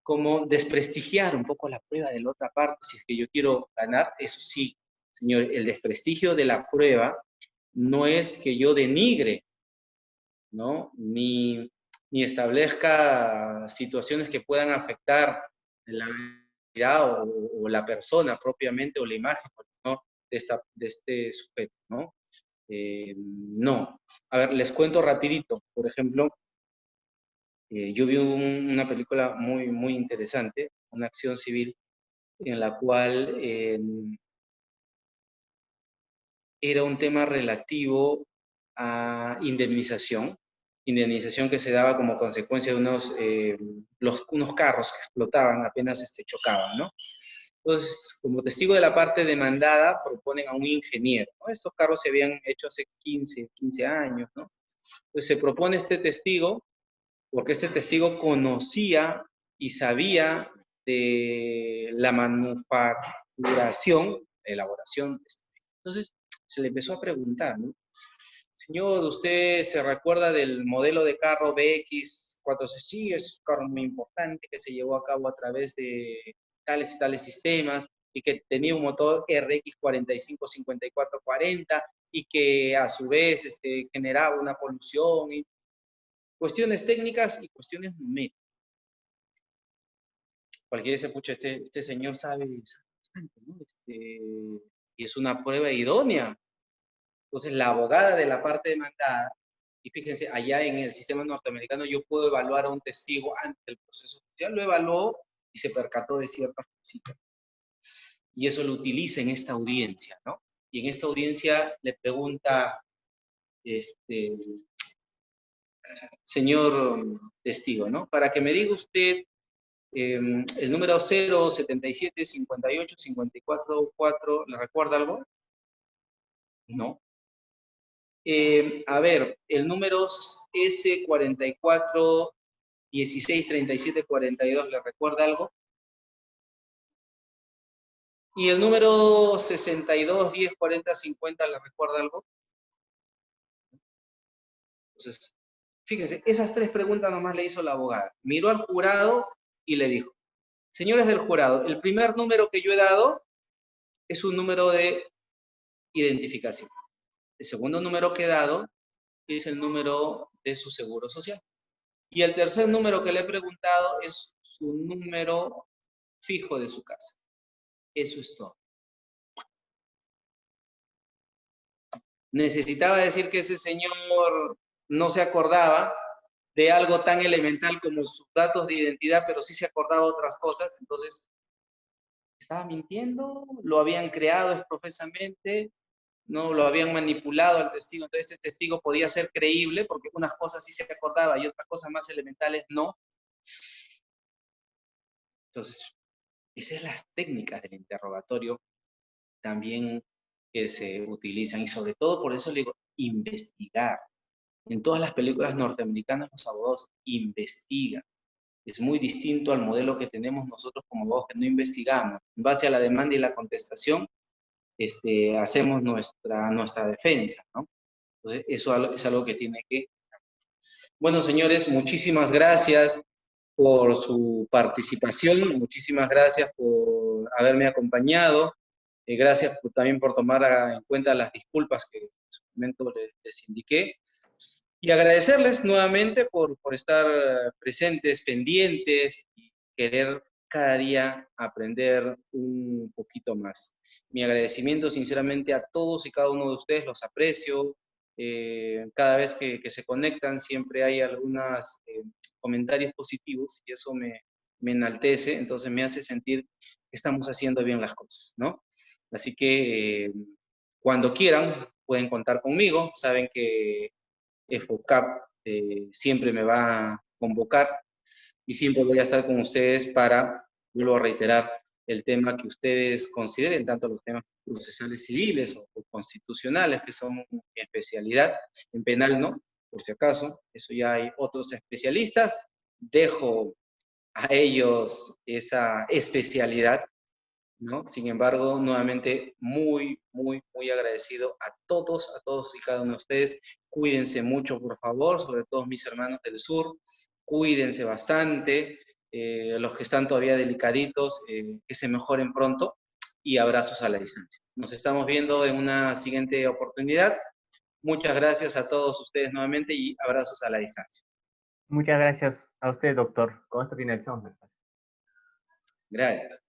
cómo desprestigiar un poco la prueba de la otra parte, si es que yo quiero ganar. Eso sí, señor, el desprestigio de la prueba no es que yo denigre, ¿no?, ni establezca situaciones que puedan afectar la identidad o la persona propiamente, o la imagen, ¿no?, de este sujeto, ¿no? No. A ver, les cuento rapidito. Por ejemplo, yo vi una película muy, muy interesante, una acción civil, en la cual era un tema relativo a indemnización que se daba como consecuencia de unos carros que explotaban apenas chocaban, ¿no? Entonces, como testigo de la parte demandada, proponen a un ingeniero, ¿no? Estos carros se habían hecho hace 15 años, ¿no? Pues se propone este testigo porque este testigo conocía y sabía de la manufacturación, elaboración de este vehículo. Entonces se le empezó a preguntar, ¿no? Señor, ¿usted se recuerda del modelo de carro BX4C? Sí, es un carro muy importante que se llevó a cabo a través de tales y tales sistemas y que tenía un motor RX 455440 y que a su vez generaba una polución y cuestiones técnicas y cuestiones numéricas. Cualquiera dice, pucha, este señor sabe bastante, ¿no? Y es una prueba idónea. Entonces, la abogada de la parte demandada, y fíjense, allá en el sistema norteamericano yo puedo evaluar a un testigo antes del proceso judicial, lo evaluó y se percató de ciertas cositas. Y eso lo utiliza en esta audiencia, ¿no? Y en esta audiencia le pregunta, señor testigo, ¿no? Para que me diga usted el número 077-58-54-4, ¿le recuerda algo? No. A ver, el número S44-16-37-42, ¿le recuerda algo? Y el número 62-10-40-50, ¿le recuerda algo? Entonces, fíjense, esas tres preguntas nomás le hizo la abogada. Miró al jurado y le dijo, señores del jurado, el primer número que yo he dado es un número de identificación. El segundo número que he dado es el número de su seguro social. Y el tercer número que le he preguntado es su número fijo de su casa. Eso es todo. Necesitaba decir que ese señor no se acordaba de algo tan elemental como sus datos de identidad, pero sí se acordaba de otras cosas. Entonces, ¿estaba mintiendo? ¿Lo habían creado profesamente? ¿No? ¿Lo habían manipulado al testigo? Entonces, este testigo podía ser creíble porque unas cosas sí se acordaba y otras cosas más elementales no. Entonces, esas son las técnicas del interrogatorio también que se utilizan y sobre todo por eso le digo, investigar. En todas las películas norteamericanas los abogados investigan. Es muy distinto al modelo que tenemos nosotros como abogados que no investigamos. En base a la demanda y la contestación, hacemos nuestra defensa, ¿no? Entonces, eso es algo que tiene que... Bueno, señores, muchísimas gracias por su participación, muchísimas gracias por haberme acompañado, gracias también por tomar en cuenta las disculpas que en su momento les indiqué, y agradecerles nuevamente por estar presentes, pendientes, y querer cada día aprender un poquito más. Mi agradecimiento sinceramente a todos y cada uno de ustedes, los aprecio, cada vez que se conectan siempre hay algunos comentarios positivos y eso me enaltece, entonces me hace sentir que estamos haciendo bien las cosas, ¿no? Así que cuando quieran pueden contar conmigo, saben que FOCAP siempre me va a convocar y siempre voy a estar con ustedes para, vuelvo a reiterar, el tema que ustedes consideren, tanto los temas procesales civiles o constitucionales, que son mi especialidad, en penal no, por si acaso, eso ya hay otros especialistas, dejo a ellos esa especialidad, ¿no? Sin embargo, nuevamente, muy agradecido a todos y cada uno de ustedes. Cuídense mucho, por favor, sobre todo mis hermanos del sur. Cuídense bastante. Los que están todavía delicaditos, que se mejoren pronto y abrazos a la distancia. Nos estamos viendo en una siguiente oportunidad. Muchas gracias a todos ustedes nuevamente y abrazos a la distancia. Muchas gracias a usted, doctor. Con esto finalizamos. Gracias.